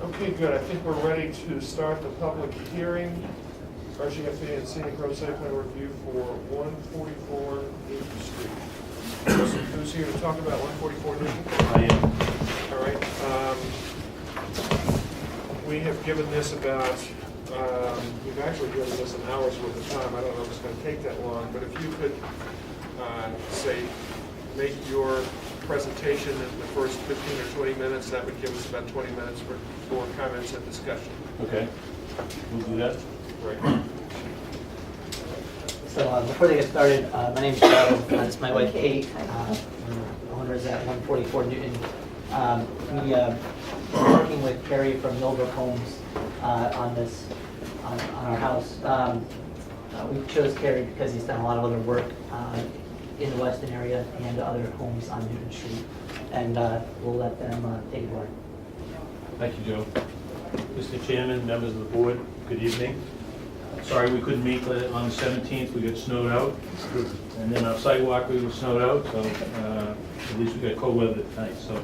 Okay, good. I think we're ready to start the public hearing. RGFA and Scenic Road site plan review for 144 Newton Street. Who's here to talk about 144 Newton? I am. All right. We have given this about, we've actually given this an hour's worth of time. I don't know if it's going to take that long, but if you could, say, make your presentation in the first 15 or 20 minutes, that would give us about 20 minutes for comments and discussion. Okay, we'll do that. Right. So before they get started, my name's Joe, it's my wife Kate, we're owners at 144 Newton. We're working with Kerry from Millbrook Homes on our house. We chose Kerry because he's done a lot of other work in the Weston area and other homes on Newton Street, and we'll let them take it away. Thank you, Joe. Mr. Chairman, members of the board, good evening. Sorry we couldn't meet on the 17th, we got snowed out. And then our sidewalk, we were snowed out, so at least we got cold weather tonight. So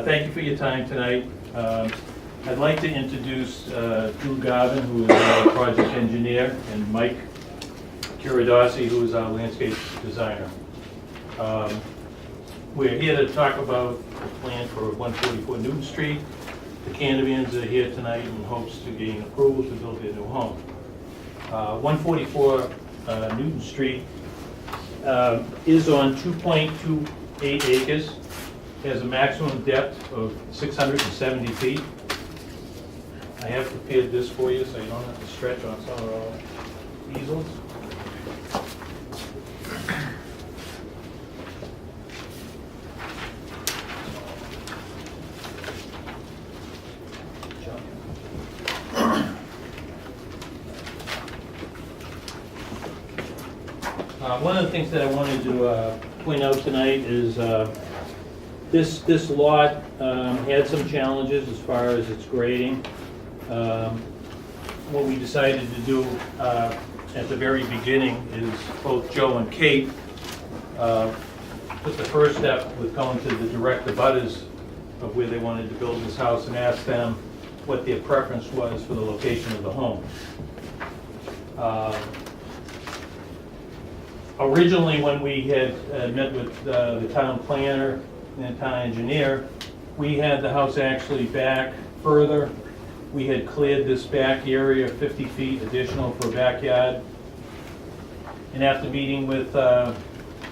thank you for your time tonight. I'd like to introduce Drew Garvin, who is our project engineer, and Mike Curadossi, who is our landscape designer. We're here to talk about the plan for 144 Newton Street. The Canavans are here tonight in hopes to gain approval to build their new home. 144 Newton Street is on 2.28 acres. It has a maximum depth of 670 feet. I have prepared this for you so you don't have to stretch on some of our easels. One of the things that I wanted to point out tonight is this lot had some challenges as far as its grading. What we decided to do at the very beginning is both Joe and Kate took the first step with going to the direct abutters of where they wanted to build this house and asked them what their preference was for the location of the home. Originally, when we had met with the town planner and town engineer, we had the house actually back further. We had cleared this back area 50 feet additional for a backyard. And after meeting with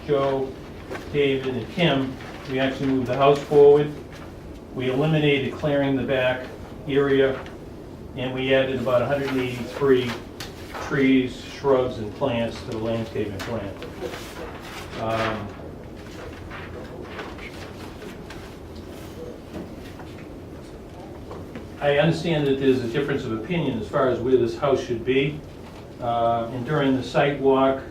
Joe, David, and Kim, we actually moved the house forward. We eliminated clearing the back area, and we added about 183 trees, shrubs, and plants to the landscaping plan. I understand that there's a difference of opinion as far as where this house should be. And during the site walk,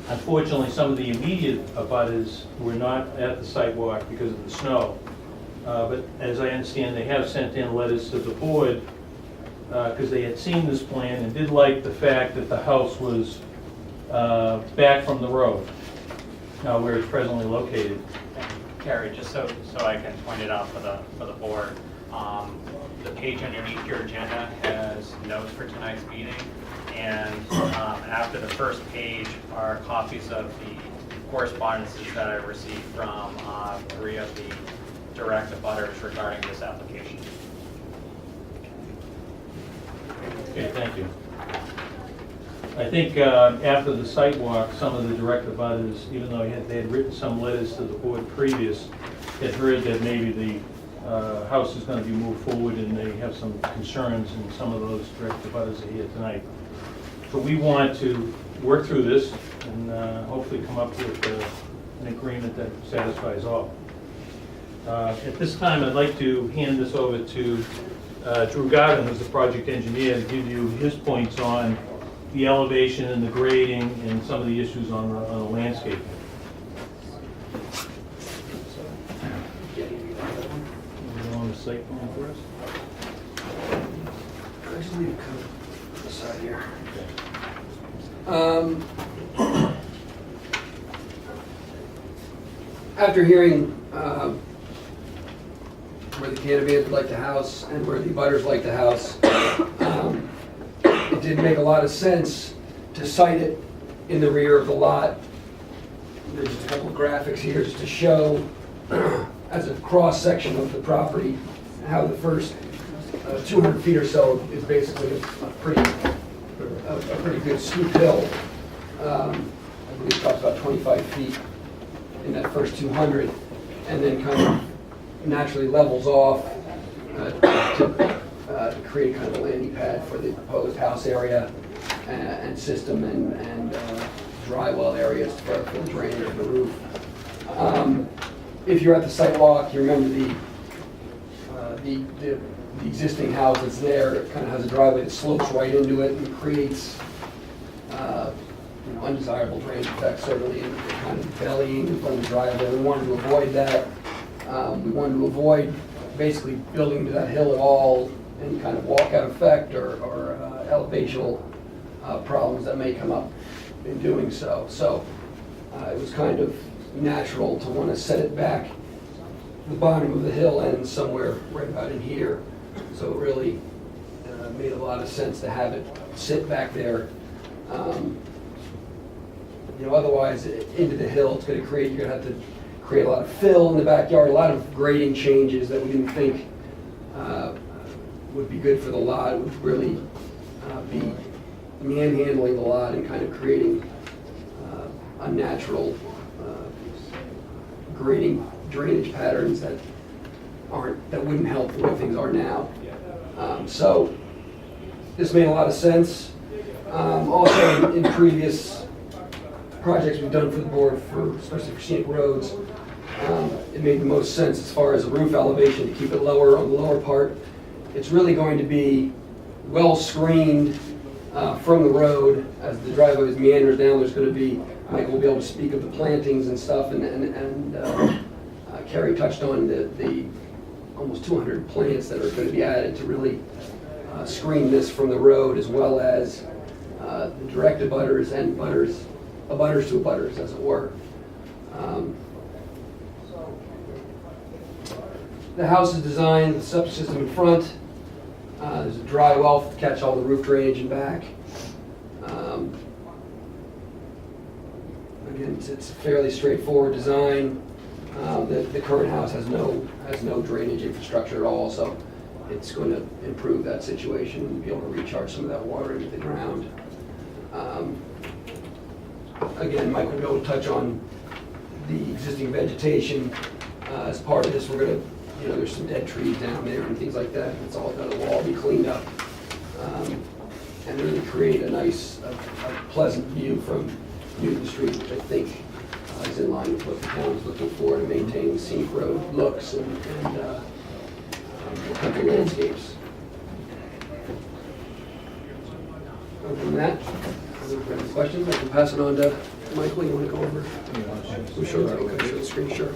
unfortunately, some of the immediate abutters were not at the site walk because of the snow. But as I understand, they have sent in letters to the board because they had seen this plan and did like the fact that the house was back from the road, where it's presently located. Carrie, just so I can point it out for the board, the page underneath your agenda has notes for tonight's meeting, and after the first page are copies of the correspondences that I received from 3 of the direct abutters regarding this application. Okay, thank you. I think after the site walk, some of the direct abutters, even though they had written some letters to the board previous, had heard that maybe the house is going to be moved forward and they have some concerns, and some of those direct abutters are here tonight. So we want to work through this and hopefully come up with an agreement that satisfies all. At this time, I'd like to hand this over to Drew Garvin, who's the project engineer, to give you his points on the elevation and the grading and some of the issues on the landscape. On the site plan first. I just need to come to the side here. After hearing where the Canavans would like the house and where the abutters like the house. It didn't make a lot of sense to site it in the rear of the lot. There's just a couple of graphics here just to show as a cross-section of the property how the first 200 feet or so is basically a pretty good steep hill. I believe it talks about 25 feet in that first 200, and then kind of naturally levels off to create kind of a landing pad for the proposed house area and system and dry well areas for the drainage of the roof. If you're at the site walk, you remember the existing house that's there. It kind of has a driveway that slopes right into it and creates undesirable drainage effects, certainly, and kind of bellying in front of the driveway. We wanted to avoid that. We wanted to avoid basically building to that hill at all, any kind of walkout effect or elevational problems that may come up in doing so. So it was kind of natural to want to set it back. The bottom of the hill ends somewhere right about in here. So it really made a lot of sense to have it sit back there. Otherwise, into the hill, it's going to create, you're going to have to create a lot of fill in the backyard, a lot of grading changes that we didn't think would be good for the lot. It would really be manhandling the lot and kind of creating unnatural grading drainage patterns that wouldn't help the way things are now. So this made a lot of sense. Also, in previous projects we've done for the board, especially for scenic roads, it made the most sense as far as the roof elevation to keep it lower on the lower part. It's really going to be well screened from the road as the driveway meanders down. There's going to be, Michael will be able to speak of the plantings and stuff, and Carrie touched on the almost 200 plants that are going to be added to really screen this from the road, as well as the direct abutters and abutters to abutters, as it were. The house is designed, the septic system in front. There's a dry well to catch all the roof drainage in back. Again, it's a fairly straightforward design. The current house has no drainage infrastructure at all, so it's going to improve that situation and be able to recharge some of that water into the ground. Again, Mike will be able to touch on the existing vegetation. As part of this, we're going to, there's some dead trees down there and things like that. That'll all be cleaned up and really create a nice, a pleasant view from Newton Street, which I think is in line with what the town is looking for to maintain the scenic road looks and country landscapes. Other than that, any questions? I can pass it on to Michael. You want to go over? Show the screen, sure.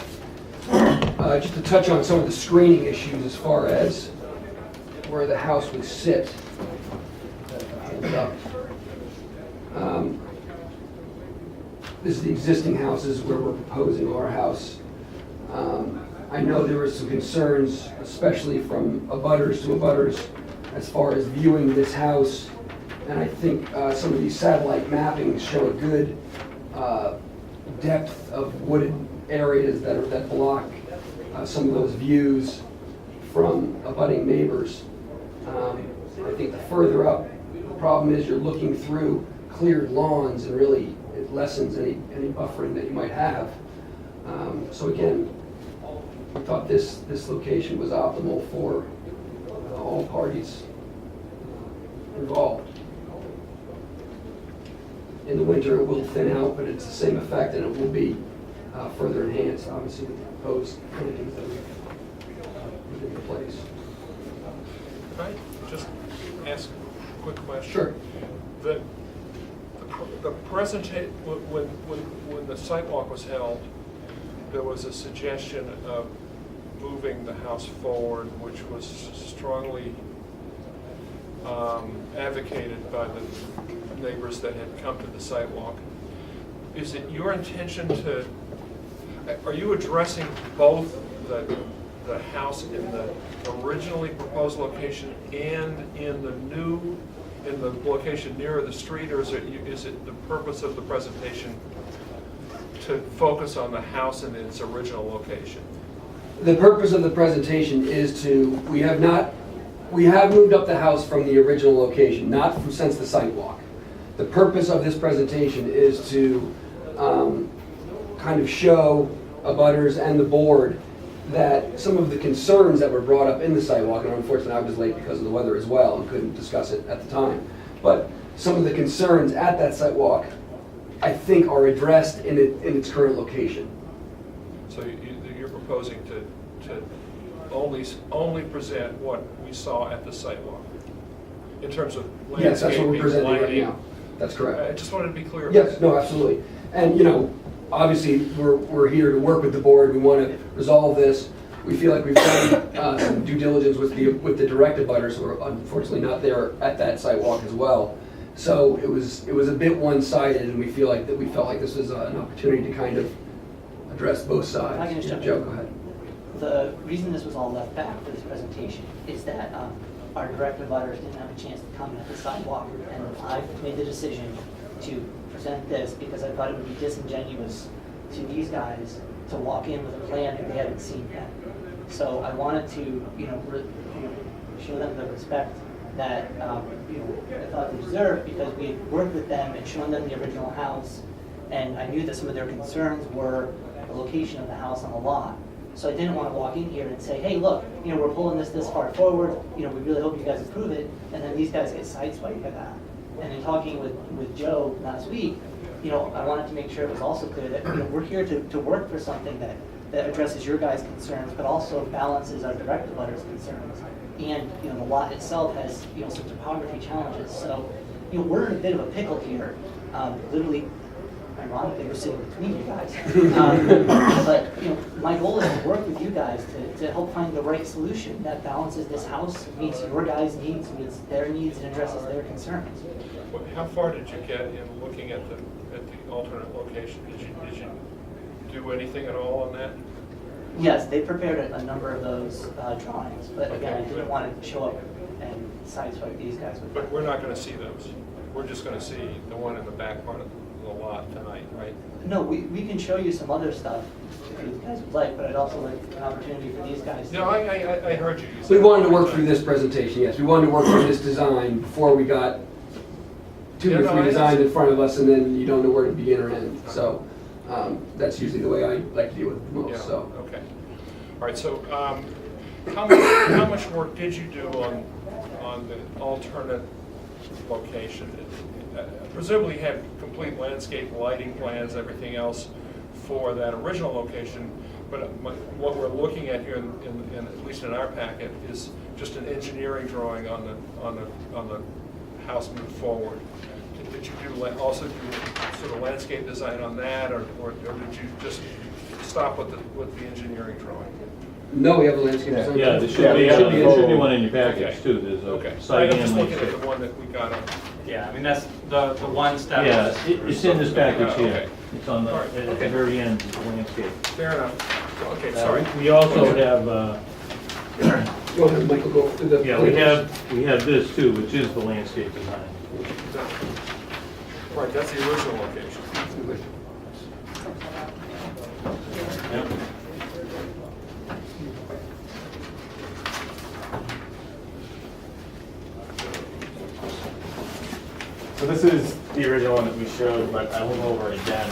Just to touch on some of the screening issues as far as where the house would sit. This is the existing houses where we're proposing our house. I know there were some concerns, especially from abutters to abutters, as far as viewing this house. And I think some of these satellite mappings show a good depth of wooded areas that block some of those views from abutting neighbors. I think the further up, the problem is you're looking through cleared lawns, and really it lessens any buffering that you might have. So again, I thought this location was optimal for all parties involved. In the winter, it will thin out, but it's the same effect, and it will be further enhanced, obviously, with the proposed plantings that we've put into place. Can I just ask a quick question? Sure. The presentation, when the sidewalk was held, there was a suggestion of moving the house forward, which was strongly advocated by the neighbors that had come to the sidewalk. Is it your intention are you addressing both the the house in the originally proposed location and in the location nearer the street, or is it the purpose of the presentation to focus on the house in its original location? The purpose of the presentation is we have moved up the house from the original location, not since the site walk. The purpose of this presentation is to kind of show abutters and the board that some of the concerns that were brought up in the site walk, and unfortunately I was late because of the weather as well and couldn't discuss it at the time, but some of the concerns at that site walk I think are addressed in its current location. So you're proposing to only present what we saw at the sidewalk in terms of Yes, that's what we're landscaping, presenting right lighting? now. That's correct. I just wanted to be clear about Yes, that. no, absolutely. And, you know, obviously, we're here to work with the board. We want to resolve this. We feel like we've done some due diligence with the direct abutters who are unfortunately not there at that site walk as well. So it was a bit one-sided, and we felt like this was an opportunity to kind of address both sides. If I can just jump in. Joe, go ahead. The reason this was all left back for this presentation is that our direct abutters didn't have a chance to come at the sidewalk, and I made the decision to present this because I thought it would be disingenuous to these guys to walk in with a plan that they hadn't seen yet. So I wanted to, show them the respect that I thought they deserved, because we had worked with them and shown them the original house, and I knew that some of their concerns were the location of the house on the lot. So I didn't want to walk in here and say, hey, look, we're pulling this far forward, we really hope you guys approve it, and then these guys get sideswiped by that. And in talking with Joe last week, I wanted to make sure it was also clear that we're here to work for something that addresses your guys' concerns, but also balances our direct abutters' concerns. And the lot itself has some topography challenges. So we're in a bit of a pickle here. Literally, ironically, we're sitting between you guys. But my goal is to work with you guys to help find the right solution that balances this house, meets your guys' needs, meets their needs, and addresses their concerns. How far did you get in looking at the alternate location? Did you do anything at all on that? Yes, they prepared a number of those drawings, but again, I Okay, didn't good. want to show up and sideswipe these guys with. But we're not going to see those. We're just going to see the one in the back part of the lot tonight, right? No, we can show you some other stuff if you guys would like, but I'd also like an opportunity for these guys. No, I heard you. You said We wanted to work it. through this presentation, yes. We wanted to work through this design before we got two Yeah, or no, three I designs in understand. front of us, and then you don't know where to begin or end. So that's usually the way I like to deal with it Yeah, most, so. okay. All right, so how much work did you do on the alternate location? Presumably you had complete landscape lighting plans, everything else for that original location, but what we're looking at here, in at least in our packet, is just an engineering drawing on the house moved forward. Did you also do sort of landscape design on that, or did you just stop with the engineering drawing? No, we have a landscape design. Yeah, there should be one in your Okay. package too. There's Okay, a so site I'm and just looking at landscape. the one that we got on. Yeah, I mean, that's the one step. Yeah, it's in this package Okay. here. It's on the, All right, at okay. the very end, the landscape. Fair enough. Okay, sorry. We also have, Go ahead, Michael, go through the. yeah, we have this too, which is the landscape design. Right, that's the original location. Yep. So this is the original one that we showed, but I won't go over it again.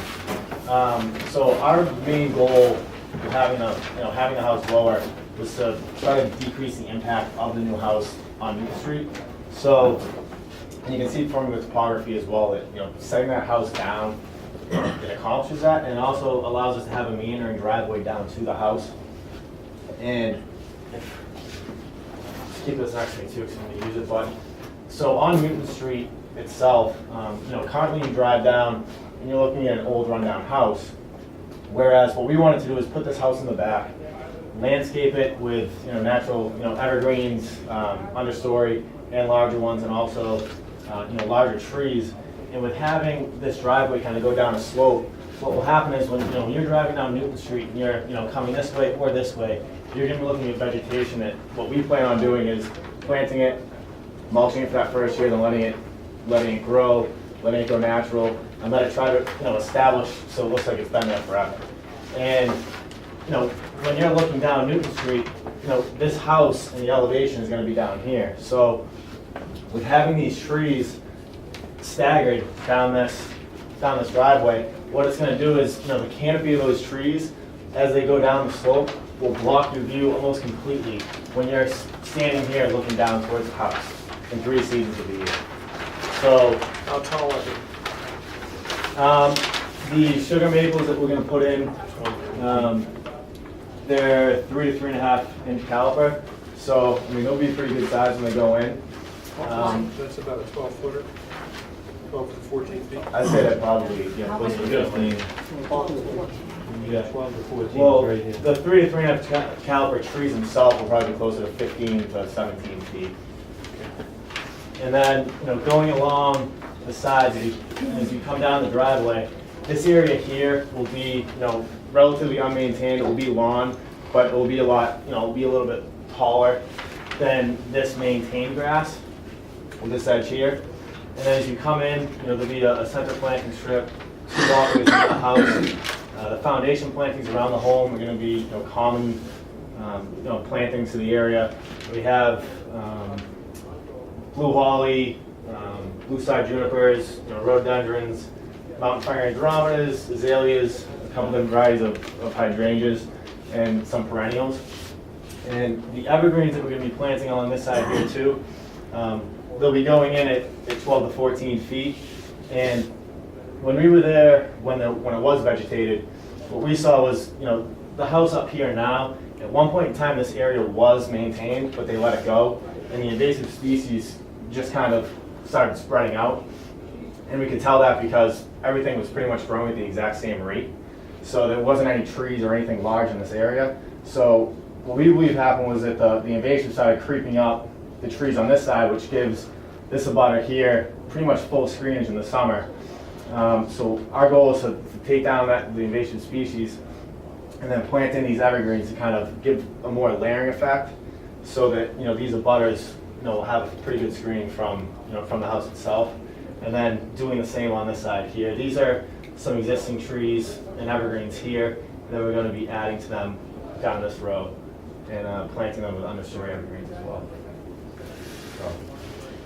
So our main goal with having the house lower was to try to decrease the impact of the new house on Newton Street. So, and you can see from the topography as well that, setting that house down, it accomplishes that, and it also allows us to have a meandering driveway down to the house. And just keep this next to me too, because I'm gonna use it, but, so on Newton Street itself, currently you drive down and you're looking at an old rundown house. Whereas what we wanted to do is put this house in the back, landscape it with natural evergreens, understory, and larger ones, and also larger trees. And with having this driveway kind of go down a slope, what will happen is when you're driving down Newton Street and you're coming this way or this way, you're gonna be looking at vegetation that, what we plan on doing is planting it, mulching it for that first year, then letting it grow, letting it go natural, and let it try to, establish so it looks like it's been there forever. And, when you're looking down Newton Street, this house and the elevation is gonna be down here. So with having these trees staggered down this driveway, what it's gonna do is, the canopy of those trees, as they go down the slope, will block your view almost completely when you're standing here looking down towards the house in 3 seasons of the year. So, How tall are they? the sugar maples that we're gonna put in, they're 3 to 3.5 inch caliper. So, I mean, they'll be pretty good size when they go in. That's about a 12 footer, 12 to 14 feet. I'd say that probably, close to 15. You got 12 to 14 Well, right here. the 3 to 3.5 caliper trees themselves will probably be closer to 15 to 17 feet. And then, going along the sides, as you come down the driveway, this area here will be, relatively unmaintained. It will be lawn, but it will be a lot, it'll be a little bit taller than this maintained grass with this edge here. And then as you come in, there'll be a center planting strip, 2 walkways into the house. The foundation plantings around the home are going to be, common, plantings to the area. We have blue holly, blue side junipers, rhododendrons, mountain fire andromedas, azaleas, a couple different varieties of hydrangeas, and some perennials. And the evergreens that we're going to be planting along this side here too, they'll be going in at 12 to 14 feet. And when we were there, when it was vegetated, what we saw was, the house up here now, at one point in time this area was maintained, but they let it go. And the invasive species just kind of started spreading out. And we could tell that because everything was pretty much growing at the exact same rate. So there wasn't any trees or anything large in this area. So what we believe happened was that the invasive started creeping up the trees on this side, which gives this abutter here pretty much full screenage in the summer. So our goal is to take down the invasive species and then plant in these evergreens to kind of give a more layering effect so that, these abutters, will have a pretty good screening from the house itself. And then doing the same on this side here. These are some existing trees and evergreens here that we're going to be adding to them down this row and planting them with understory evergreens as well.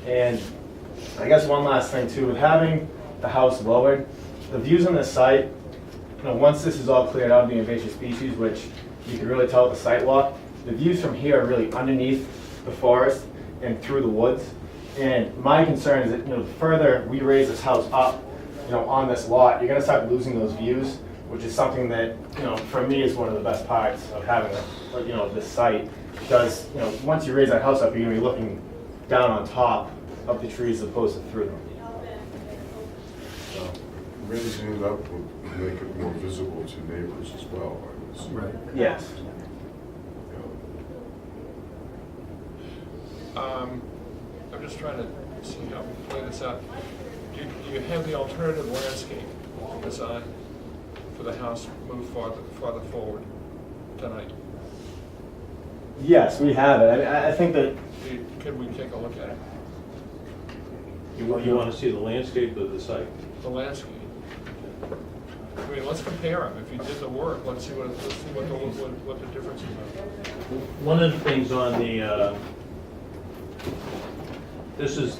And I guess one last thing too, with having the house lowered, the views on this site, once this is all cleared out of the invasive species, which you can really tell at the site walk, the views from here are really underneath the forest and through the woods. And my concern is that, the further we raise this house up, on this lot, you're gonna start losing those views, which is something that, for me is one of the best parts of having this site. Because, once you raise that house up, you're gonna be looking down on top of the trees as opposed to through them. So. Raising it up would make it more visible to neighbors as well, I would assume. Right. Yes. I'm just trying to see how we play this out. Do you have the alternative landscape design for the house move farther forward tonight? Yes, we have it. I think that. Can we take a look at it? You want to see the landscape of the site? The landscape. I mean, let's compare them. If you did the work, let's see what the difference is. One of the things on the, this is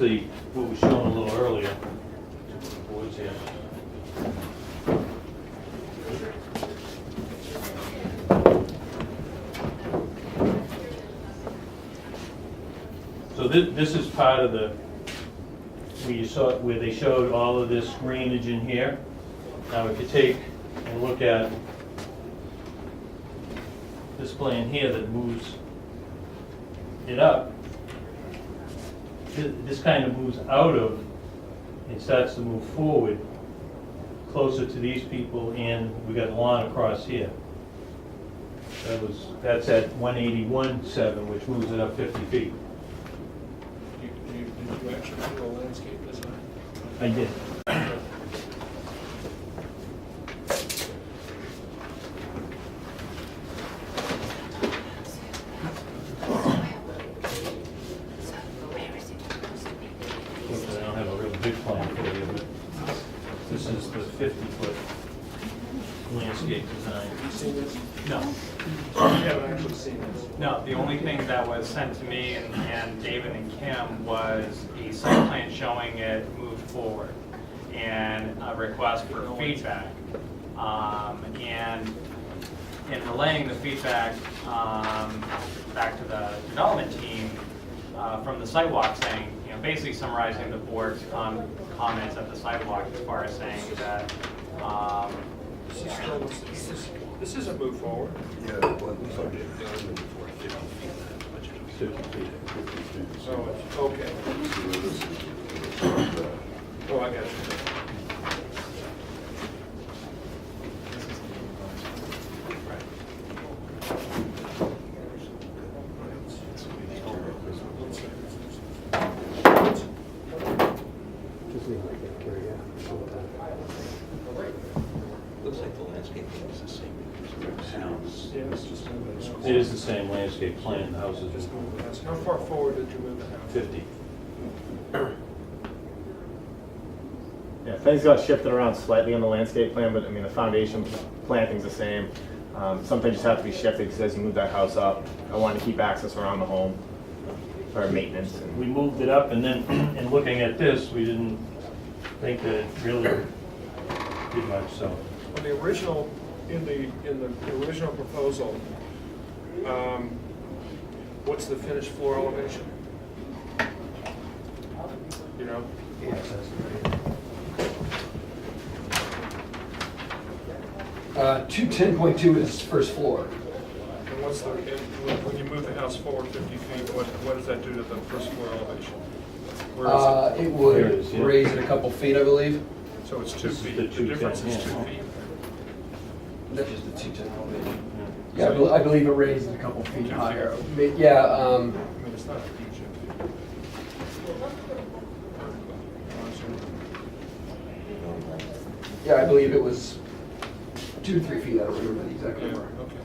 what was shown a little earlier. Boards here. So this is part of where they showed all of this greenage in here. Now if you take and look at this plan here that moves it up, this kind of moves out of and starts to move forward closer to these people, and we got lawn across here. That's at 181.7, which moves it up 50 feet. Did you actually do a landscape design? I did. site plan for you, but this is the 50-foot landscape design. Have you seen this? No. You haven't actually seen this. No, the only thing that was sent to me and David and Kim was a site plan showing it moved forward and a request for feedback. And in relaying the feedback back to the development team from the sidewalk saying, basically summarizing the board's comments at the sidewalk as far as saying that This isn't move forward. Yeah, well, it looks like it's done before 50 feet. 50 feet. 50 feet. Oh, it's, okay. Oh, I got you. Looks like the landscape is the same as the house. Yeah, it's just move the house. It is the same landscape plan, the house is Just move the house. How far forward did you move the house? 50. Yeah, things got shifted around slightly on the landscape plan, but I mean, the foundation planting's the same. Some things just have to be shifted because as you move that house up, I wanted to keep access around the home for maintenance. We moved it up, and then, in looking at this, we didn't think that it really did much, so. On the original, in the original proposal, what's the finished floor elevation? You know? 210.2 is first floor. And what's the, when you move the house forward 50 feet, what does that do to the first floor elevation? Where is It There would it is, yeah. raise it a couple feet, I believe. it? So it's 2 This is feet. the The difference is 2 210, feet. That's just the 210 elevation. Yeah. Yeah, I believe it raised it a couple feet 2 feet. higher. But yeah, I mean, it's not a huge impact. yeah, I believe it was 2 to 3 feet. I don't remember the exact Yeah, number. okay.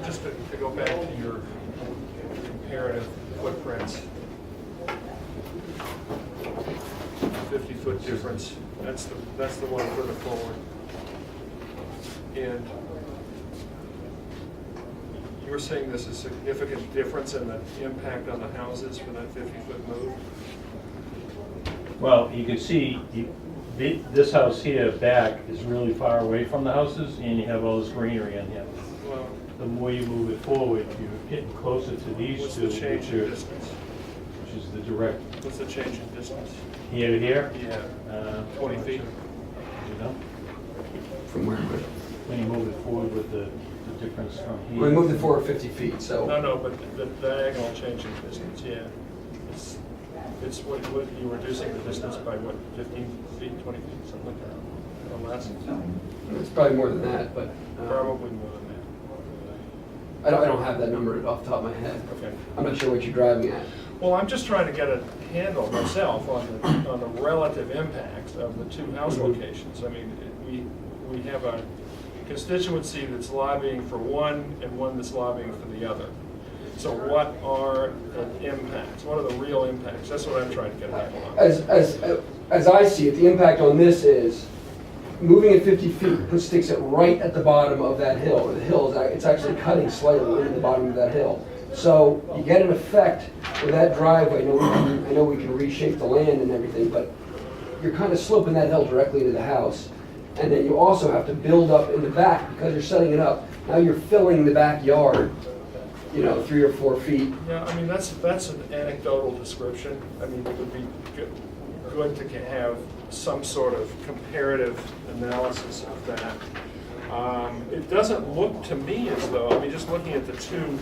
Just to go back to your comparative footprints, 50-foot difference, that's the one further forward. And you were saying there's a significant difference in the impact on the houses for that 50-foot move? Well, you can see, this house here back is really far away from the houses, and you have all this greenery in here. Well, The more you move it forward, you're getting closer to these what's two, the change which in are- distance? which is the direct, What's the change in distance? here to here. Yeah, 20 feet. You know, From where? when you move it forward with the difference from here. We moved it forward 50 feet, so. No, but the diagonal change in distance, yeah. It's what, you're reducing the distance by what, 15 feet, 20 feet, something like that, or less? It's probably more than that, but Probably more than I don't have that number off the top of my head. that. Okay. I'm not sure what you're driving at. Well, I'm just trying to get a handle myself on the relative impacts of the two house locations. I mean, we have a constituency that's lobbying for one and one that's lobbying for the other. So what are the impacts? What are the real impacts? That's what I'm trying to get a handle on. As I see it, the impact on this is moving it 50 feet sticks it right at the bottom of that hill. The hill is it's actually cutting slightly into the bottom of that hill. So you get an effect with that driveway. I know we can reshape the land and everything, but you're kind of sloping that hill directly into the house. And then you also have to build up in the back because you're setting it up. Now you're filling the backyard, 3 or 4 feet. Yeah, I mean, that's an anecdotal description. I mean, it would be good to have some sort of comparative analysis of that. It doesn't look to me as though, I mean, just looking at the two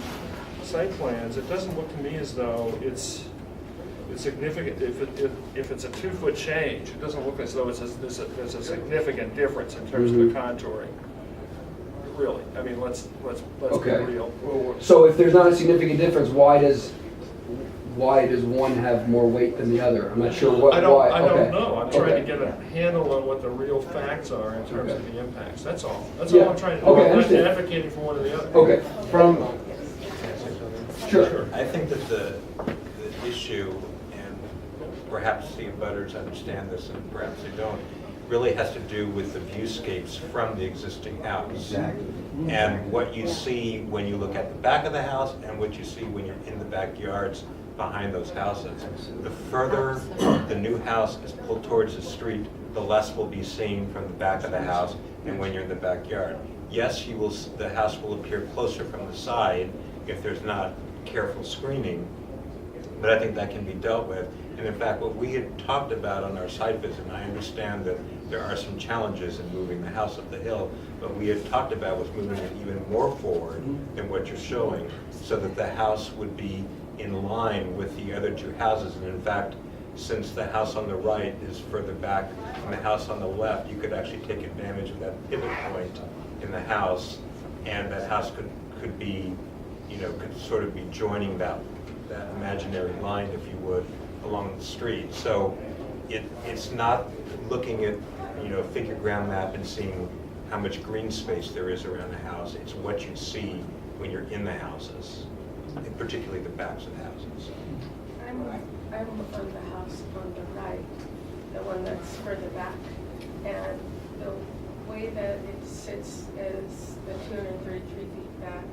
site plans, it doesn't look to me as though it's significant. If it's a 2-foot change, it doesn't look as though there's a significant difference in terms of the contouring. Really, I mean, let's be Okay. real. So if there's not a significant difference, why does why does one have more weight than the other? I'm not sure what, I don't, why. I don't Okay. know. I'm trying to Okay. get a handle on what the real facts are in terms of the impacts. That's all. That's Yeah. all I'm trying to do. Okay, I I'm not understand. advocating for one or the other. Okay, from, sure. I think that the issue, and perhaps the abutters understand this and perhaps they don't, really has to do with the viewscapes from the existing house. Exactly. And what you see when you look at the back of the house and what you see when you're in the backyards behind those houses. The further the new house is pulled towards the street, the less will be seen from the back of the house and when you're in the backyard. Yes, you will, the house will appear closer from the side if there's not careful screening, but I think that can be dealt with. And in fact, what we had talked about on our site visit, and I understand that there are some challenges in moving the house up the hill, but we had talked about was moving it even more forward than what you're showing, so that the house would be in line with the other two houses. And in fact, since the house on the right is further back than the house on the left, you could actually take advantage of that pivot point in the house, and that house could be, you know, could sort of be joining that imaginary line, if you would, along the street. So it's not looking at, you know, a figure ground map and seeing how much green space there is around the house. It's what you see when you're in the houses, and particularly the backs of the houses. I'm on the house on the right, the one that's further back, and the way that it sits is the 233 feet back.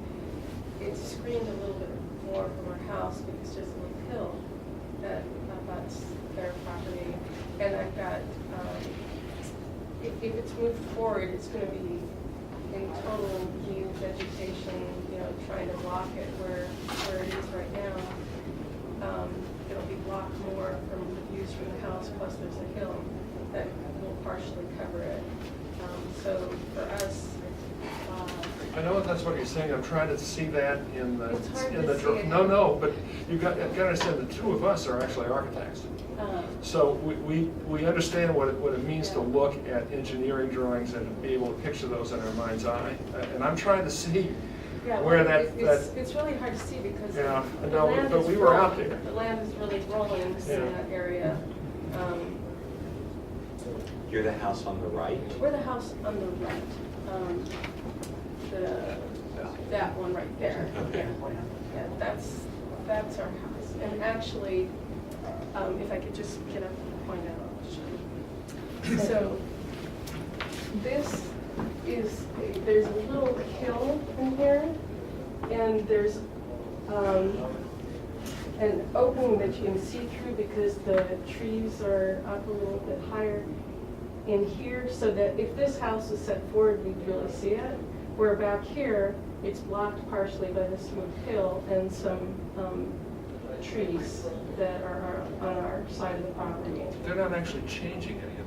It's screened a little bit more from our house because there's a little hill that abuts their property, and I've got, if it's moved forward, it's going to be in total new vegetation, you know, trying to block it where it is right now. It'll be blocked more from the views from the house, plus there's a hill that will partially cover it. So for us, I know that's what you're saying. I'm trying to see that in the, It's hard in to the, see it. no, but you've got to understand the two of us are actually architects. So we understand what it means to look at engineering drawings and be able to picture those in our mind's eye. And I'm trying to see yeah, where well, that, it's really hard to see because Yeah, the no, land but is we were out rolling. there. The land is really rolling in Yeah. that area. You're the house on the right. We're the house on the right. That one right there. Okay. Yeah, that's our house. And actually, if I could just get up and point out, I'll show you. So this is, there's a little hill in here, and there's an opening that you can see through because the trees are up a little bit higher in here, so that if this house is set forward, we'd really see it. Where back here, it's blocked partially by this smooth hill and some trees that are on our side of the property. they're not actually changing any of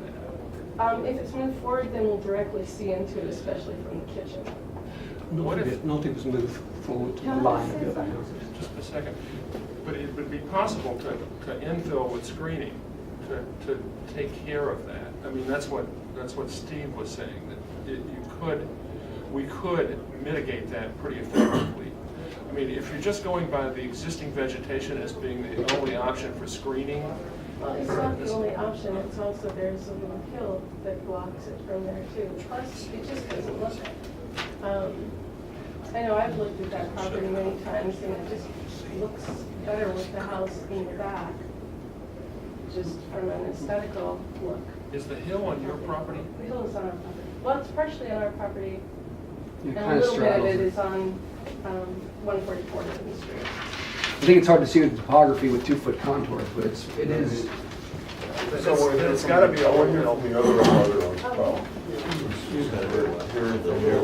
that. If it's moved forward, then we'll directly see into it, especially from the kitchen. What if- Nothing was moved forward to the Can I line say of the other something? houses. Just a second. But it would be possible to infill with screening, to take care of that. I mean, that's what Steve was saying, that we could mitigate that pretty effectively. I mean, if you're just going by the existing vegetation as being the only option for screening. Well, it's not the only option, it's also, there's a little hill that blocks it from there too. Plus, it just doesn't look, I know I've looked at that property many times and it just looks better with the house in the back, just from an aesthetical look. Is the hill on your property? The hill is on our property. Well, it's partially on our property, It and a kind of little bit of straddles it it. is on 144 Newton Street. I think it's hard to see the topography with 2-foot contours, but it is. Then it's gotta be a I want to hear hill. from the other abutter on top. Okay. Hearing from you.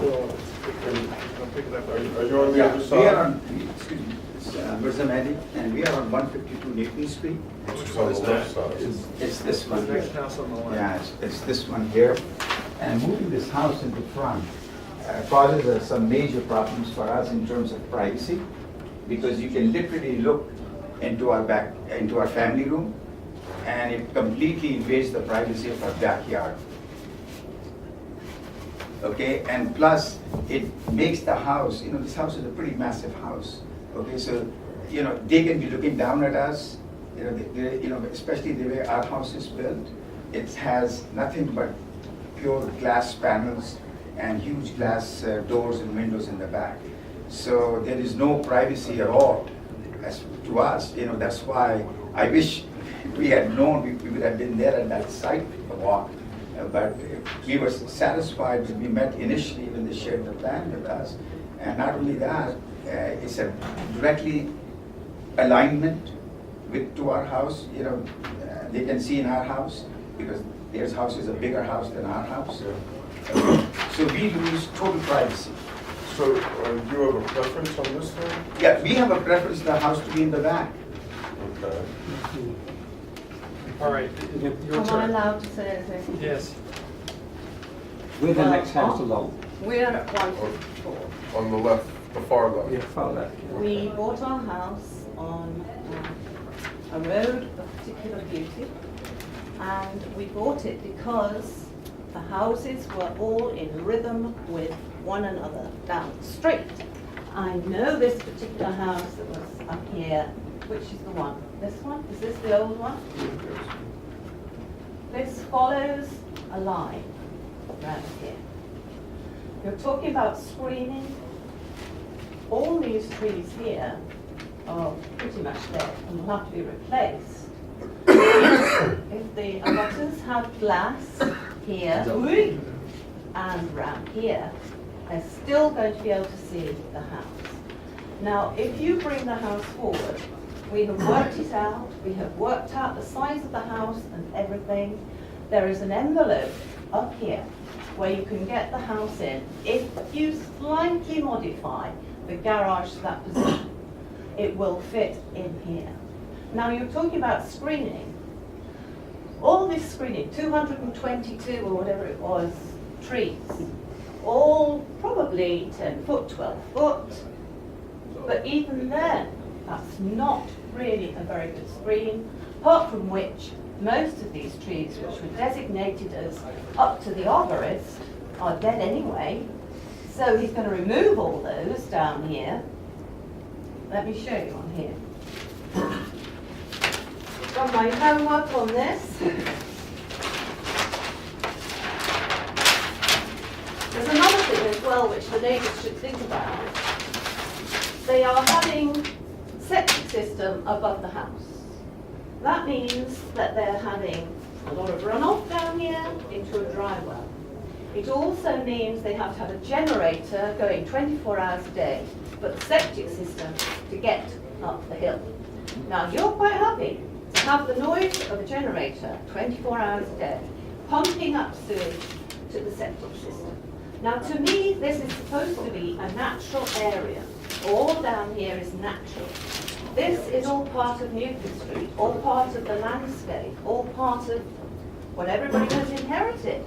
I'll pick it up. Are you on the Yeah, other we are side? on, excuse me, it's Mirza Mehdi, and we are on 152 Newton Street. Which is on the left side? It's this one The here. next house on the left. Yeah, it's this one here. And moving this house into front causes some major problems for us in terms of privacy, because you can literally look into our family room, and it completely invades the privacy of our backyard. Okay, and plus it makes the house, this house is a pretty massive house. Okay, so you know, they can be looking down at us, you know, you know, especially the way our house is built. It has nothing but pure glass panels and huge glass doors and windows in the back. So there is no privacy at all as to us, you know, that's why I wish we had known, we would have been there at that site walk. But we were satisfied when we met initially when they shared the plan with us. And not only that, it's a directly alignment to our house, you know, they can see in our house because their house is a bigger house than our house. So we lose total privacy. So, do you have a preference on this thing? Yeah, we have a preference for the house to be in the back. Okay. All right, your Am I turn. allowed to say anything? Yes. With the next house along. We're at 154. On the left, the far left. Yeah, far left. We bought our house on a road of particular beauty, and we bought it because the houses were all in rhythm with one another down the street. I know this particular house that was up here, which is the one? This one? Is this the old one? This follows a line around here. You're talking about screening. All these trees here are pretty much dead and will have to be replaced. If the abutters have glass here and around here, they're still going to be able to see the house. Now, if you bring the house forward, we have worked it out, we have worked out the size of the house and everything. There is an envelope up here where you can get the house in if you slightly modify the garage to that position. It will fit in here. Now you're talking about screening. All this screening, 222 or whatever it was, trees, all probably 10 foot, 12 foot, but even then, that's not really a very good screen, apart from which most of these trees, which were designated as up to the arborist, are dead anyway. So he's going to remove all those down here. Let me show you on here. Done my homework on this. There's another thing as well which the neighbours should think about. They are having septic system above the house. That means that they're having a lot of runoff down here into a dry well. It also means they have to have a generator going 24 hours a day for the septic system to get up the hill. Now, you're quite happy to have the noise of a generator 24 hours a day, pumping up sewage to the septic system. Now, to me, this is supposed to be a natural area. All down here is natural. This is all part of Newton Street, all part of the landscape, all part of what everybody has inherited.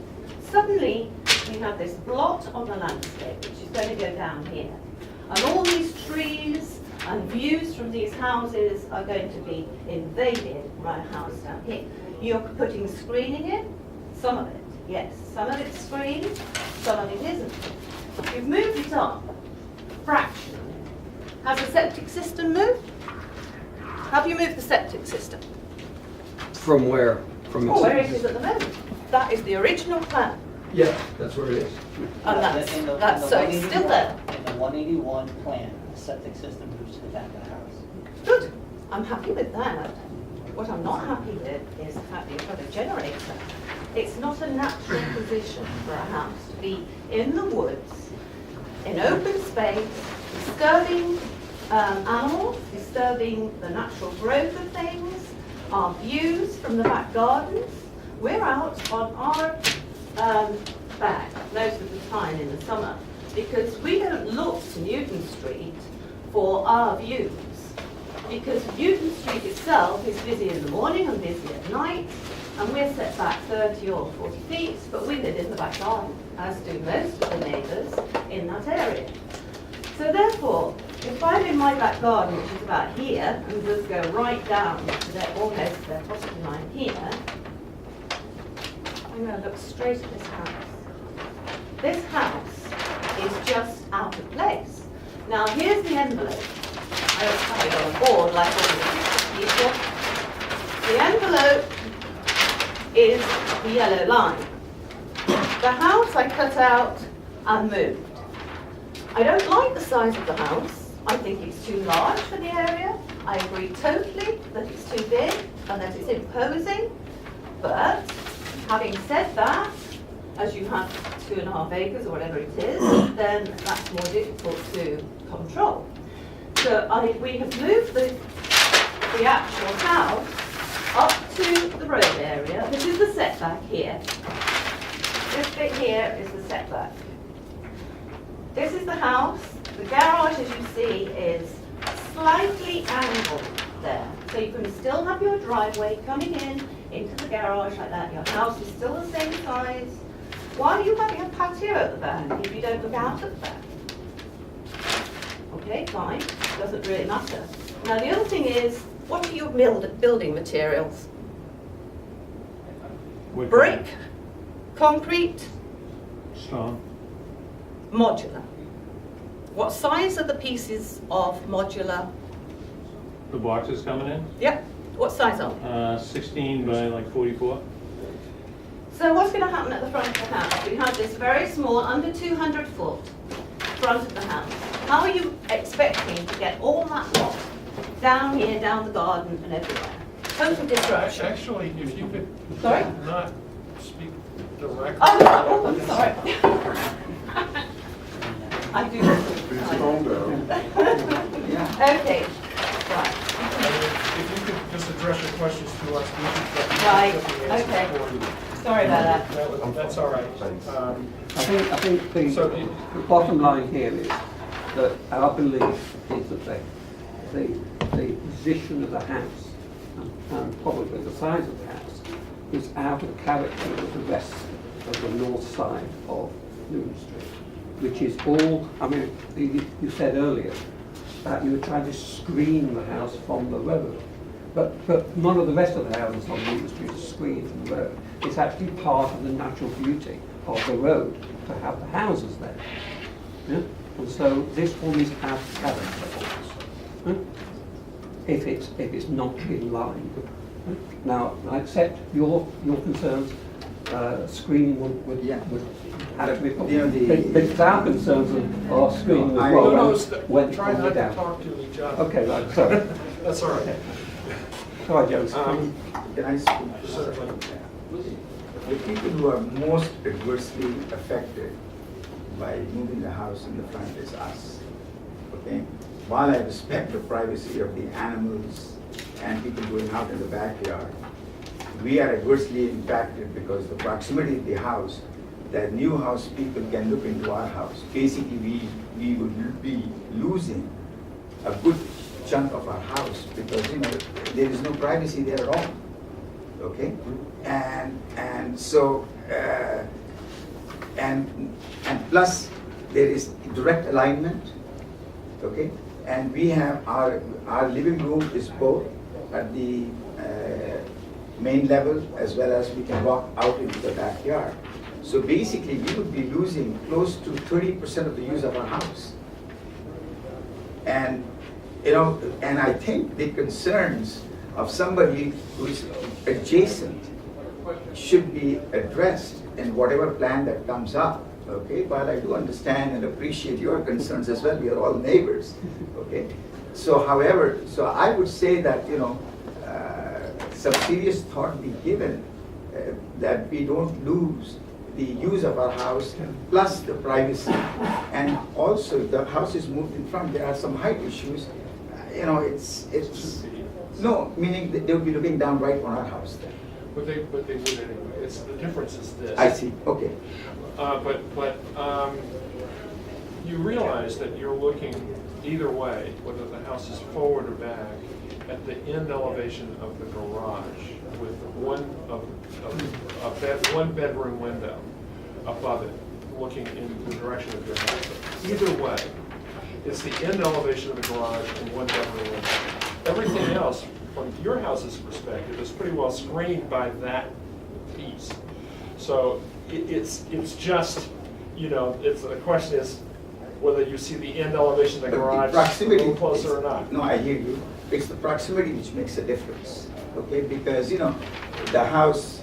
Suddenly, we have this blot on the landscape, which is going to go down here. And all these trees and views from these houses are going to be invaded by a house down here. You're putting screening in, some of it, yes. Some of it's screened, some of it isn't. You've moved it up fractionally. Has the septic system moved? Have you moved the septic system? From where? From Oh, where it is at the moment. That is the original plan. Yeah, that's where it is. And that's so it's still there. In the 181 plan, the septic system moves to the back of the house. Good. I'm happy with that. What I'm not happy with is the fact that you've got a generator. It's not a natural position for a house to be in the woods, in open space, disturbing animals, disturbing the natural growth of things, our views from the back gardens. We're out on our back most of the time in the summer because we don't look to Newton Street for our views, because Newton Street itself is busy in the morning and busy at night, and we're set back 30 or 40 feet, but we live in the back garden, as do most of the neighbours in that area. So therefore, if I'm in my back garden, which is about here, and just go right down to almost their property line here, I'm going to look straight at this house. This house is just out of place. Now, here's the envelope. I don't have it on the board like all the people. The envelope is the yellow line. The house I cut out and moved. I don't like the size of the house. I think it's too large for the area. I agree totally that it's too big and that it's imposing. But having said that, as you have 2.5 acres or whatever it is, then that's more difficult to control. So we have moved the actual house up to the road area. This is the setback here. This bit here is the setback. This is the house. The garage, as you see, is slightly angled there. So you can still have your driveway coming in into the garage like that. Your house is still the same size. Why are you having a patio at the back if you don't look out at the back? Okay, fine. Doesn't really matter. Now the other thing is, what are your building materials? Wood Brick, concrete, Stone. modular. What size are the pieces of modular? The boxes coming in, Yep. What size are they? 16 by like 44. So what's going to happen at the front of the house? We have this very small, under 200 foot front of the house. How are you expecting to get all that lot down here, down the garden and everywhere? Total disruption. Actually, if you could Sorry? not speak directly. Oh, I'm sorry. I do. Please calm down. Okay, right. If you could just address your questions to us, we could Right, get the answers okay. for you. Sorry about that. That's all right. I think So the bottom line here is that our belief is that the position of the house and probably the size of the house is out of character with the rest of the north side of Newman Street, which is all, I mean, you said earlier that you were trying to screen the house from the road. But none of the rest of the houses on Newman Street are screened from the road. It's actually part of the natural beauty of the road to have the houses there. Yeah? And so this one is out of character. Yeah? If it's not in line. Yeah? Now, I accept your concerns. Screening would have to be but our concerns are screening as well. When try not to down. talk to each other. Okay, right, sorry. That's all right. Sorry, Joe. Can I speak? Certainly. The people who are most adversely affected by moving the house in the front is us. Okay? While I respect the privacy of the animals and people going out in the backyard, we are adversely impacted because the proximity of the house, that new house people can look into our house. Basically, we would be losing a good chunk of our house because there is no privacy there at all. Okay, and so and plus there is direct alignment. Okay, and we have our living room is both at the main level as well as we can walk out into the backyard. So basically, we would be losing close to 30% of the use of our house. And and I think the concerns of somebody who is adjacent should be addressed in whatever plan that comes up, okay? But I do understand and appreciate your concerns as well. We are all neighbors, okay? So however, so I would say that, some serious thought be given that we don't lose the use of our house plus the privacy. And also, if the house is moved in front, there are some height issues. It's no, meaning that they'll be looking down right on our house then. But they would anyway. The difference is this. I see, okay. But you realize that you're looking either way, whether the house is forward or back, at the end elevation of the garage with one bedroom window above it, looking in the direction of your house. Either way, it's the end elevation of the garage and one bedroom window. Everything else, from your house's perspective, is pretty well screened by that piece. So it's just, the question is, whether you see the end elevation of the But the garage a proximity little closer or not. No, I hear you. It's the proximity which makes a difference, okay? Because, you know, the house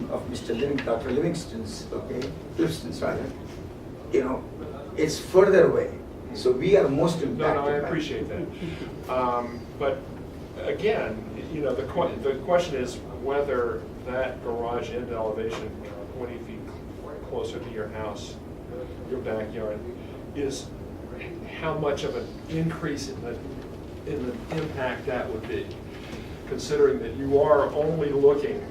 of Dr. Livingston's, okay, Clifton's rather, you know, it's further away. So we are most impacted. No, I by- appreciate that. But again, you know, the question is whether that garage end elevation, 20 feet closer to your house, your backyard, is how much of an increase in the impact that would be, considering that you are only looking,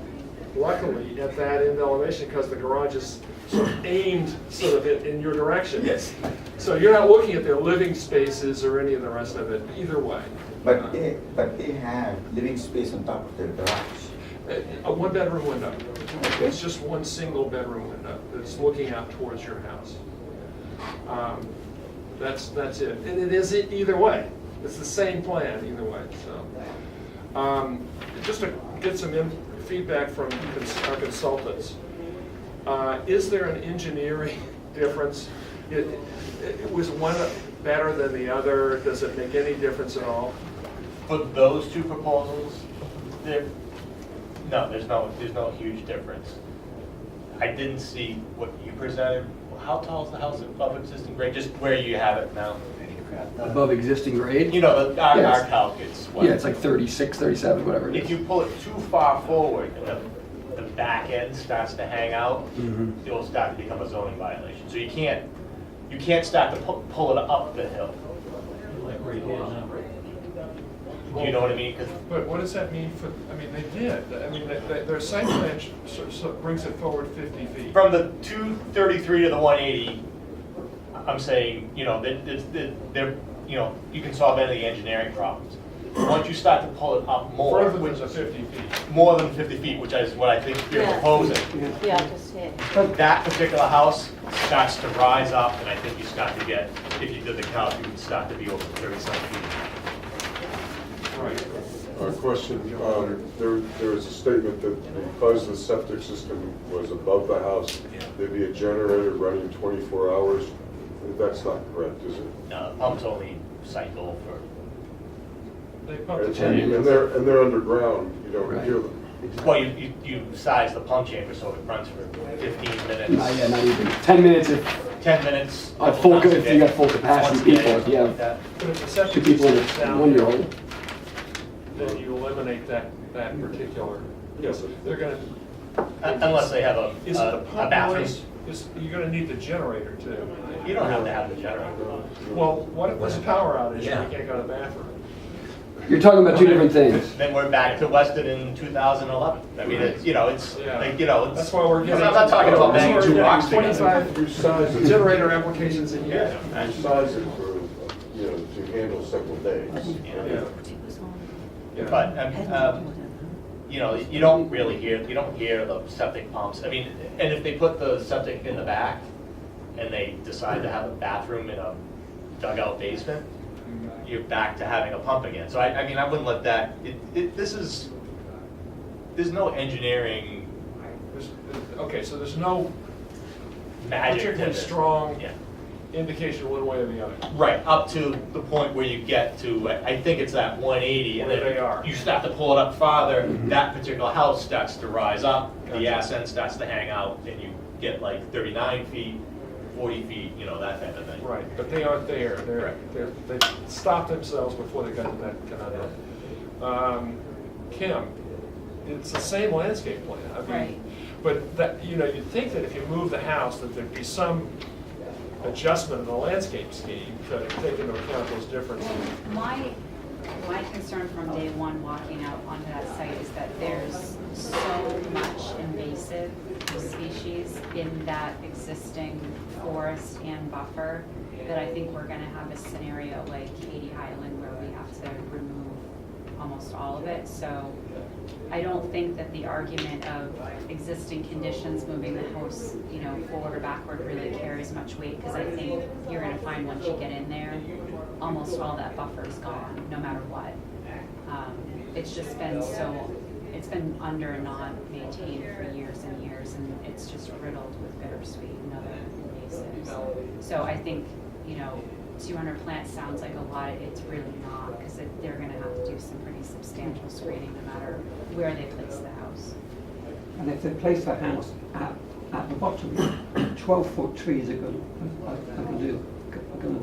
luckily, at that end elevation because the garage is sort of aimed sort of in your direction. Yes. So you're not looking at their living spaces or any of the rest of it, either way. But they have living space on top of their garage. A one-bedroom window. It's just one single bedroom window that's looking out towards your house. That's it. And it is either way. It's the same plan either way, so. Just to get some feedback from our consultants, is there an engineering difference? Was one better than the other? Does it make any difference at all? For those two proposals, no, there's no huge difference. I didn't see what you presented. How tall is the house above existing grade? Just where you have it now? Above existing grade? You know, our Yes. calc is what? Yeah, it's like 36, 37, whatever it is. If you pull it too far forward, the back end starts to hang out, it will start to become a zoning violation. So you can't start to pull it up the hill. Like right here now. You know what I mean? 'Cause But what does that mean for, I mean, they did. I mean, their site plan brings it forward 50 feet. from the 233 to the 180, I'm saying, you know, they're, you know, you can solve any of the engineering problems. Once you start to pull it up more, Further than the 50 feet. more than 50 feet, which is what I think you're Yeah. proposing, Yeah, just hit. that particular house starts to rise up, and I think you start to get, if you did the calc, you would start to be over 30-some feet. Right. Question, there was a statement that because the septic system was above the house, there'd be a generator running 24 hours. That's not correct, is it? No, pumps only cycle for, They pumped the And tank. they're underground, you don't Right. hear them. well, you size the pump chamber so it runs for 15 minutes. Yeah, not even. 10 minutes if 10 minutes. at full, once a if day, you got full capacity once a day, people, if you like have that. But if the two septic people system and is a down, 1-year-old. then you eliminate that particular, yes, they're gonna. Unless they have Is it the a pump bathroom. noise? You're gonna need the generator too. You don't have to have the generator. Well, what if there's a power outage Yeah. and you can't go to the bathroom? You're talking about two different things. Then we're back to Weston in 2011. I mean, it's, you know, it's, Yeah. like, you know, it's. That's why we're getting. I'm not talking about that's why banging we're two getting rocks together. 25 You size it. generator applications a year. You size it for, you know, to handle several days. Yeah. Yeah. But, you know, you don't hear the septic pumps. I mean, and if they put the septic in the back and they decide to have a bathroom in a dugout basement, you're back to having a pump again. So I mean, I wouldn't let that, there's no engineering Okay, so there's no magic to particularly this. strong Yeah. indication one way or the other. Right, up to the point where you get to, I think it's that 180, and Where they then are. you start to pull it up farther, that particular house starts to rise up, the Gotcha. ass end starts to hang out, and you get like 39 feet, 40 feet, you know, that type of thing. Right, but they aren't there. Correct. They stopped themselves before they got to that kind of. Kim, it's the same landscape plan. I mean, Right. But that, you know, you'd think that if you move the house, that there'd be some adjustment in the landscape scheme to take into account those differences. My concern from day one walking out onto that site is that there's so much invasive species in that existing forest and buffer that I think we're gonna have a scenario like Katy Highland where we have to remove almost all of it. So I don't think that the argument of existing conditions moving the house, you know, forward or backward really carries much weight, because I think you're gonna find once you get in there, almost all that buffer is gone, no matter what. It's just been it's been under and not maintained for years and years, and it's just riddled with bittersweet and other invasives. So I think, you know, 200 plants sounds like a lot, it's really not, because they're gonna have to do some pretty substantial screening no matter where they place the house. And if they place the house at the bottom, 12-foot trees are going to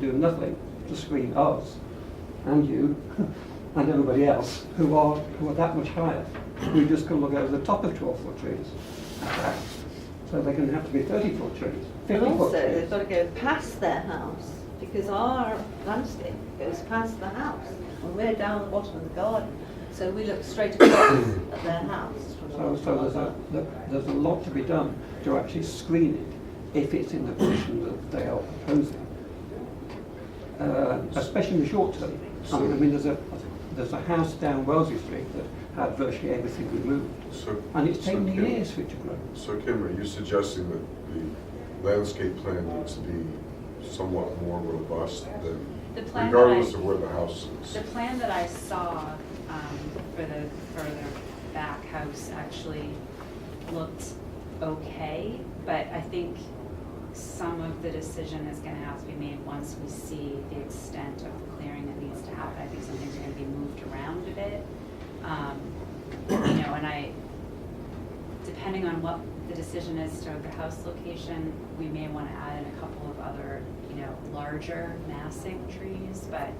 do nothing to screen us and you and everybody else who are that much higher. We're just going to look over the top of 12-foot trees at the house. So they're going to have to be 30-foot trees, 50-foot And also, they've trees. got to go past their house, because our landscape goes past the house, and we're down the bottom of the garden, so we look straight across at their house. So there's a lot to be done to actually screen it if it's in the position that they are proposing, especially in the short term. I mean, there's a house down Wellesley Street that had virtually everything removed, and it's taken years for it to grow. So Kim, are you suggesting that the landscape plan needs to be somewhat more robust than, The plan regardless that of where the house is? The plan that I saw for the further back house actually looked okay, but I think some of the decision is going to have to be made once we see the extent of the clearing that needs to happen. I think some things are going to be moved around a bit. And depending on what the decision is to the house location, we may want to add in a couple of other, larger massing trees, but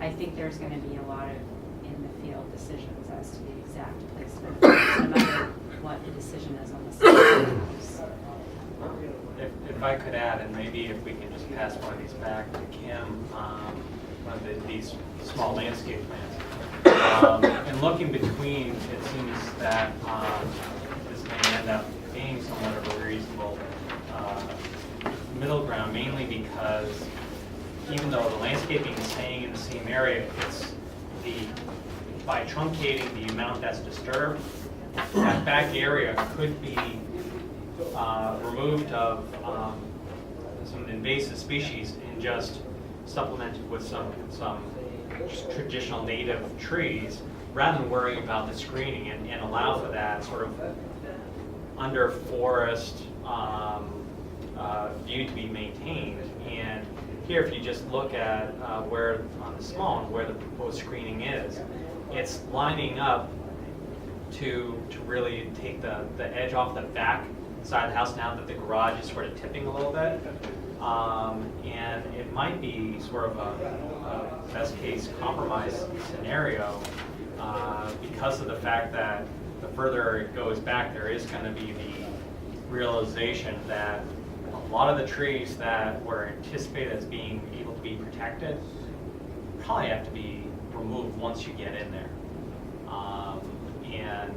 I think there's going to be a lot of in the field decisions as to the exact placement, no matter what the decision is on the side of the house. If I could add, and maybe if we can just pass one of these back to Kim, one of these small landscape plans. And looking between, it seems that this may end up being somewhat of a reasonable middle ground, mainly because even though the landscaping is staying in the same area, it's by truncating the amount that's disturbed, that back area could be removed of some invasive species and just supplemented with some traditional native trees, rather than worrying about the screening and allow for that sort of under forest view to be maintained. And here, if you just look at where on the small where the proposed screening is, it's lining up to really take the edge off the back side of the house now that the garage is sort of tipping a little bit. And it might be sort of a best case compromise scenario because of the fact that the further it goes back, there is going to be the realization that a lot of the trees that were anticipated as being able to be protected probably have to be removed once you get in there. And I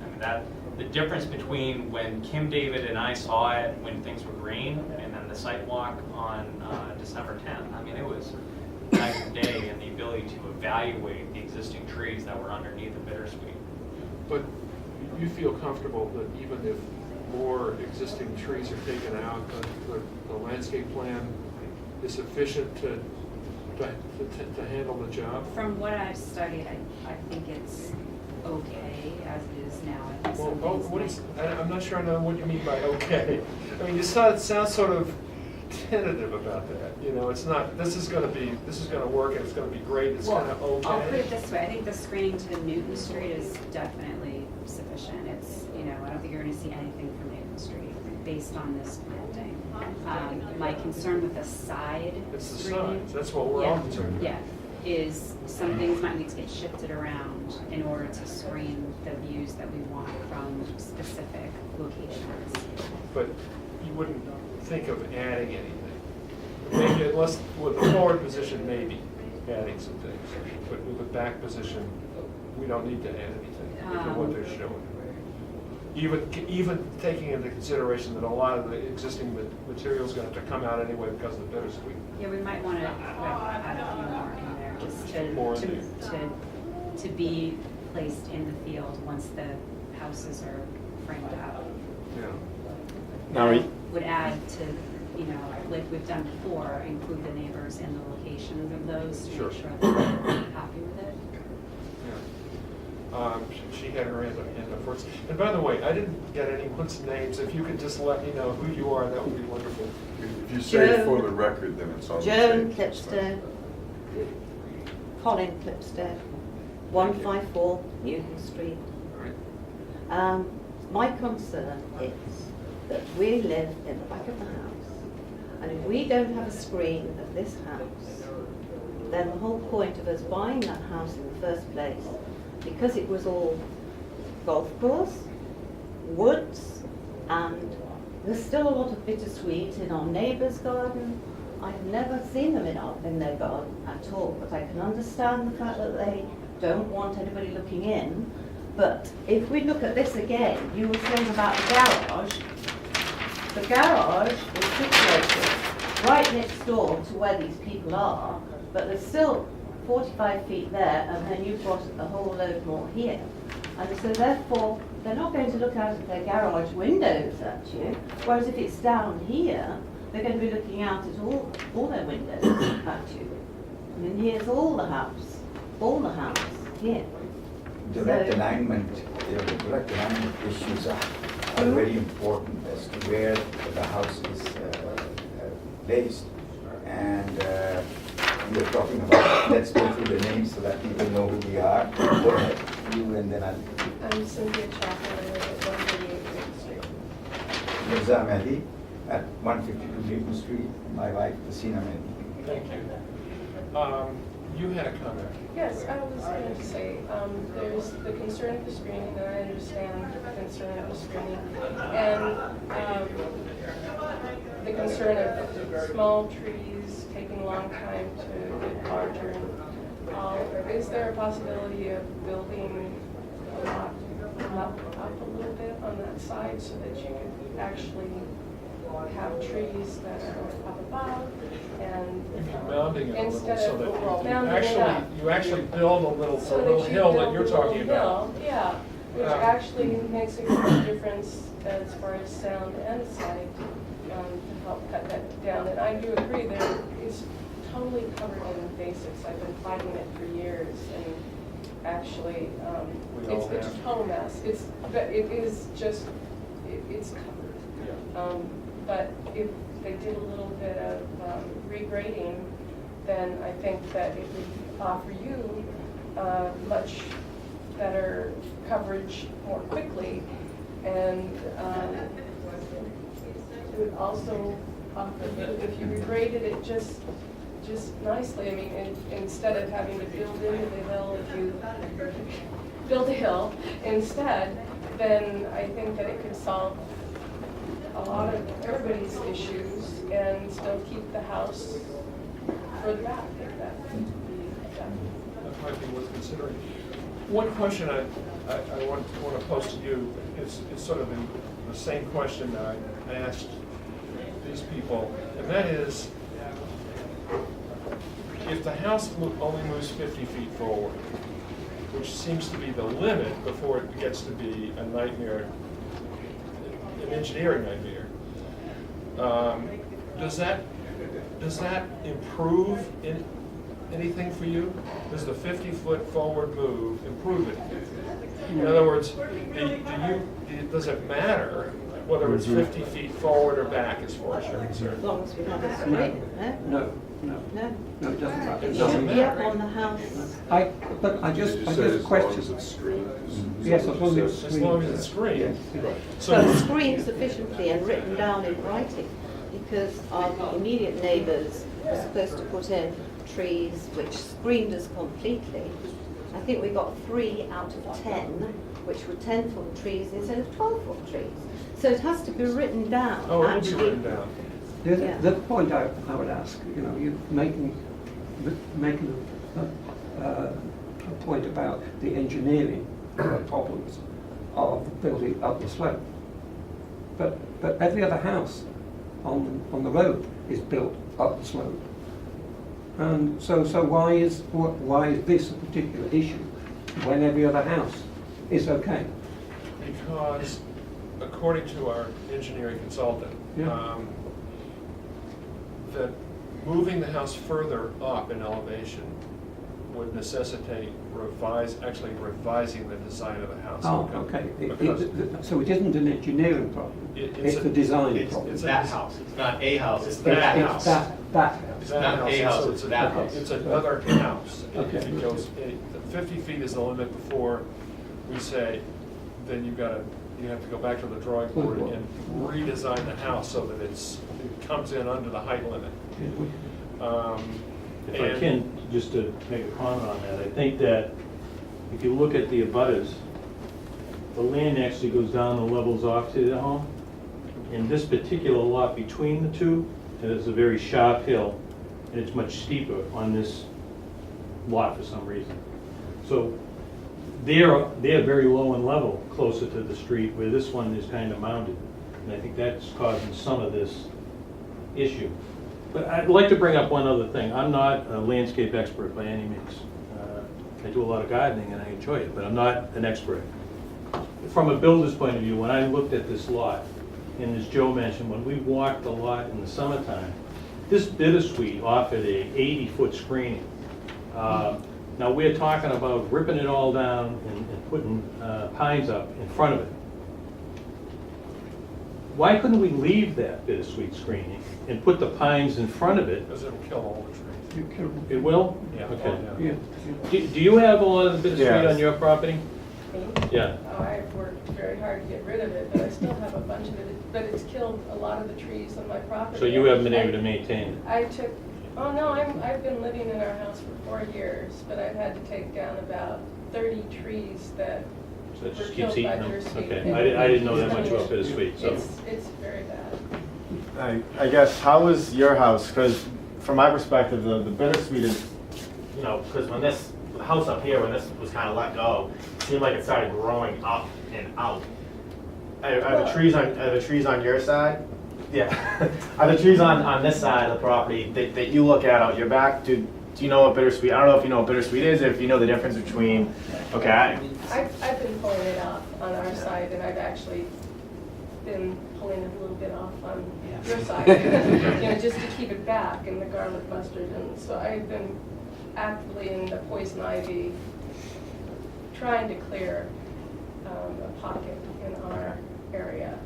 mean that the difference between when Kim David and I saw it when things were green and then the site walk on December 10th, I mean it was night and day in the ability to evaluate the existing trees that were underneath the bittersweet. But you feel comfortable that even if more existing trees are taken out, the landscape plan is sufficient to handle the job? From what I've studied, I think it's okay as it is now. I think some things I'm not sure I know what you mean by okay. I mean, it sounds sort of tentative about that. It's not, this is going to work and it's going to be great, it's kind of okay. I'll put it this way, I think the screening to Newton Street is definitely sufficient. It's, I don't think you're going to see anything from Newton Street based on this planting. My concern with the side It's the screening. sides, that's what we're all concerned about. Yeah, is some things might need to get shifted around in order to screen the views that we want from specific locations. But you wouldn't think of adding anything. Maybe unless with the forward position, maybe adding some things. But with the back position, we don't need to add anything to what they're showing. Even taking into consideration that a lot of the existing material is going to have to come out anyway because of the bittersweet. Yeah, we might want to add a few more in there just to be placed in the field once the houses are framed out. Yeah. Now, Would add to, like we've done before, include the neighbors in the locations of those to Sure. make sure that they're happy with it. Yeah. She had her hand up first. And by the way, I didn't get anyone's names. If you could just let me know who you are, that would be wonderful. If If you say Joan- for the record, then it's on the tape. Joan Clipster, Colin Clipster, 154 Newton Street. My concern is that we live in the back of the house, and if we don't have a screen of this house, then the whole point of us buying that house in the first place, because it was all golf course, woods, and there's still a lot of bittersweet in our neighbour's garden. I've never seen them in their garden at all, but I can understand the fact that they don't want anybody looking in. But if we look at this again, you were saying about the garage. The garage is situated right next door to where these people are, but there's still 45 feet there, and then you've got a whole load more here. And so therefore, they're not going to look out of their garage windows at you, whereas if it's down here, they're going to be looking out at all their windows at you. And then here's all the house here. Direct alignment, the direct alignment issues are very important as to where the house is placed. And we're talking about, let's go through the names so that people know who we are. Go ahead, you, and then I'm Cynthia Chaplin, I live at 138 Newton Street. Mirza Mehdi at 152 Newton Street, my wife, Hasina Mehdi. Thank you. You had a comment. Yes, I was going to say, there's the concern of the screening, and I understand the concern of the screening, and the concern of small trees taking a long time to get larger. Is there a possibility of building a lot up a little bit on that side so that you could actually have trees that are up above and You mean mounding it a little instead so of that you actually build a little hill that you're talking about. Yeah, which actually makes a huge difference as far as sound and sight to help cut that down. And I do agree that it's totally covered in basics. I've been fighting it for years, and actually, it's a total mess. It's covered. But if they did a little bit of regrading, then I think that it would offer you much better coverage more quickly, and it would also offer you, if you regraded it just nicely, I mean, instead of having to build into the hill, if you build a hill instead, then I think that it could solve a lot of everybody's issues and still keep the house further back if that would be done. That might be worth considering. One question I want to pose to you is sort of the same question that I asked these people, and that is, if the house only moves 50 feet forward, which seems to be the limit before it gets to be a nightmare, an engineering nightmare, does that improve anything for you? Does the 50-foot forward move improve it? In other words, does it matter whether it's 50 feet forward or back as far as you're concerned? As long as we have a screen, No, it doesn't matter. It should be up on the house. But I just Did you say as long question. as it's screened? Yes, as long as it's As long as it's screened. But So, screened sufficiently and written down in writing, because our immediate neighbours were supposed to put in trees which screened us completely. I think we got 3 out of 10, which were 10-foot trees instead of 12-foot trees. So it has to be written down. oh, it'll be actually. written down. Yeah. The point I would ask, you're making a point about the engineering problems of building up the slope. But every other house on the road is built up the slope. And so why is this a particular issue when every other house is okay? Because according to our engineering consultant, Yeah. that moving the house further up in elevation would necessitate actually revising the design of the house. Oh, okay. Because So it isn't an engineering problem, it's a design problem. it's That house, it's not a house, it's that that It's house. that house. It's not a house, it's that house. It's another house. Okay. If it goes, 50 feet is the limit before we say, then you have to go back to the drawing board and redesign the house so that it comes in under the height limit. If I can, just to make a comment on that, I think that if you look at the abutters, the land actually goes down and levels off to the home. In this particular lot between the two, there's a very sharp hill, and it's much steeper on this lot for some reason. So they're very low in level, closer to the street, where this one is kind of mounted. And I think that's causing some of this issue. But I'd like to bring up one other thing. I'm not a landscape expert by any means. I do a lot of gardening and I enjoy it, but I'm not an expert. From a builder's point of view, when I looked at this lot, and as Joe mentioned, when we walked the lot in the summertime, this bittersweet offered a 80-foot screening. Now we're talking about ripping it all down and putting pines up in front of it. Why couldn't we leave that bittersweet screening and put the pines in front of it? Because it'll kill all the trees. It will? Yeah. Okay. Yeah. Do you have a lot of the bittersweet Yes. on your property? Me? Yeah. Oh, I've worked very hard to get rid of it, but I still have a bunch of it, but it's killed a lot of the trees on my property. So you haven't been able to maintain it? Oh, no, I've been living in our house for 4 years, but I've had to take down about 30 trees that So it were just killed keeps by eating them? bittersweet. Okay, I didn't know that much about bittersweet, so. It's very bad. I guess, how was your house? Because from my perspective, the bittersweet is, you know, because when the house up here, when this was kind of let go, it seemed like it started growing up and out. Are the trees on your side? Yeah. Are the trees on this side of the property that you look at out your back? Do you know what bittersweet? I don't know if you know what bittersweet is, or if you know the difference between. Okay. I've been pulling it off on our side, and I've actually been pulling it a little bit off on your side, you know, just to keep it back, and the garlic mustard, and so I've been actively in the poison ivy, trying to clear a pocket in our area.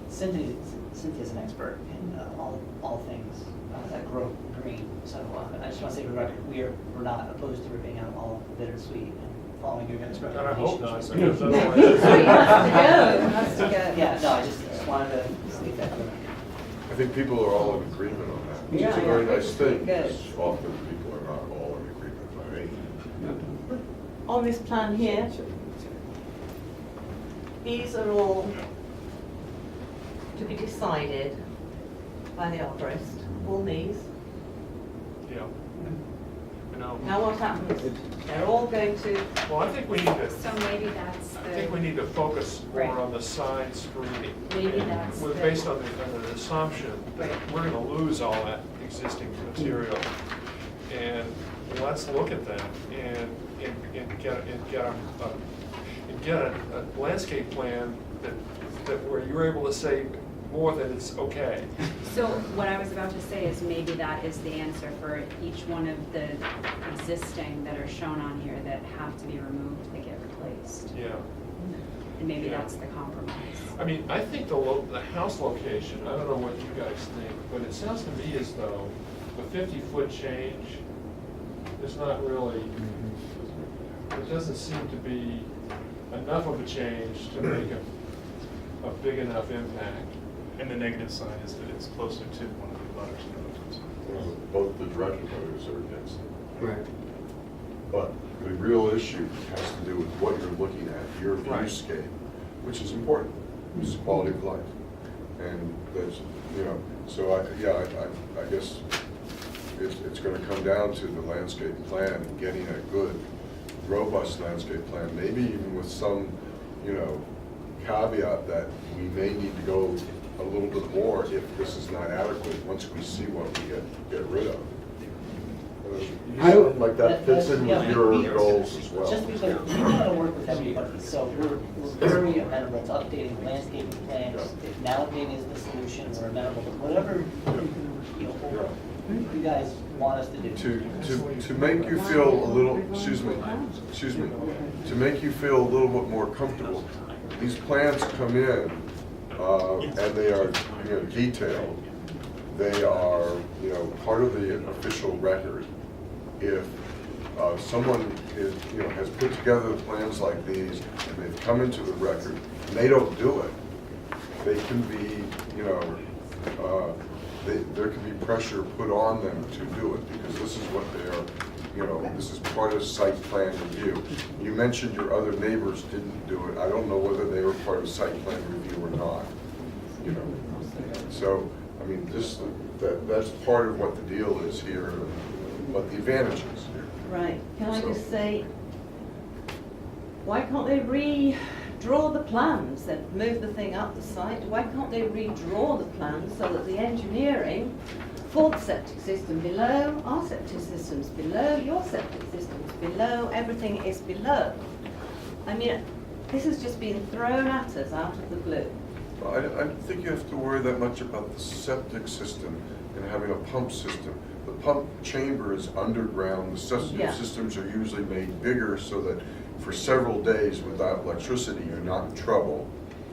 Cynthia's an expert in all things that grow green. So I just want to say for the record, we're not opposed to ripping out all bittersweet and following your guys' And I hope not, recommendations. because otherwise. It has to go. Yeah, no, I just wanted to state that for the record. I think people are all in agreement on that, which is a Yeah, very yeah. nice thing, Good. because often people are not all in agreement, right? On this plan here, these are all to be decided by the arborist, all these. Yeah. You know, Now what happens? They're all going to, well, I think we need to, So maybe that's I think we the, need to focus more Right. on the side screening. maybe that's We're the. based on the assumption that we're gonna lose all that existing material. And let's look at that and get a landscape plan that where you're able to say more than it's okay. So what I was about to say is maybe that is the answer for each one of the existing that are shown on here that have to be removed, they get replaced. Yeah. And maybe Yeah. that's the compromise. I mean, I think the house location, I don't know what you guys think, but it sounds to me as though the 50-foot change is not really, it doesn't seem to be enough of a change to make a big enough impact. And the negative side is that it's closer to one of the butters. Both the director voters are against it. Right. But the real issue has to do with what you're looking at, your Right. viewscape, which is important, which is quality of life. And there's, you know, so I guess it's gonna come down to the landscape plan and getting a good, robust landscape plan, maybe even with some, you know, caveat that we may need to go a little bit more if this is not adequate, once we see what we get rid of. You sound like that fits in with your goals as well. Just because we want to work with everybody, so we're very amenable to updating landscaping plans. If now maybe is the solution, we're amenable to whatever, you know, you guys want us to do? To make you feel a little, excuse me, to make you feel a little bit more comfortable, these plans come in, and they are, detailed. They are, part of the official record. If someone is, has put together plans like these, and they've come into the record, and they don't do it, they can be, there can be pressure put on them to do it, because this is what they're, this is part of site plan review. You mentioned your other neighbors didn't do it. I don't know whether they were part of site plan review or not, So, I mean, that's part of what the deal is here, what the advantage is here. Right, can I just say, why can't they redraw the plans and move the thing up the site? Why can't they redraw the plans so that the engineering for the septic system below, our septic system's below, your septic system's below, everything is below? I mean, this has just been thrown at us out of the blue. I don't think you have to worry that much about the septic system and having a pump system. The pump chamber is underground. The septic systems are usually made bigger so that for several days without electricity, you're not in trouble.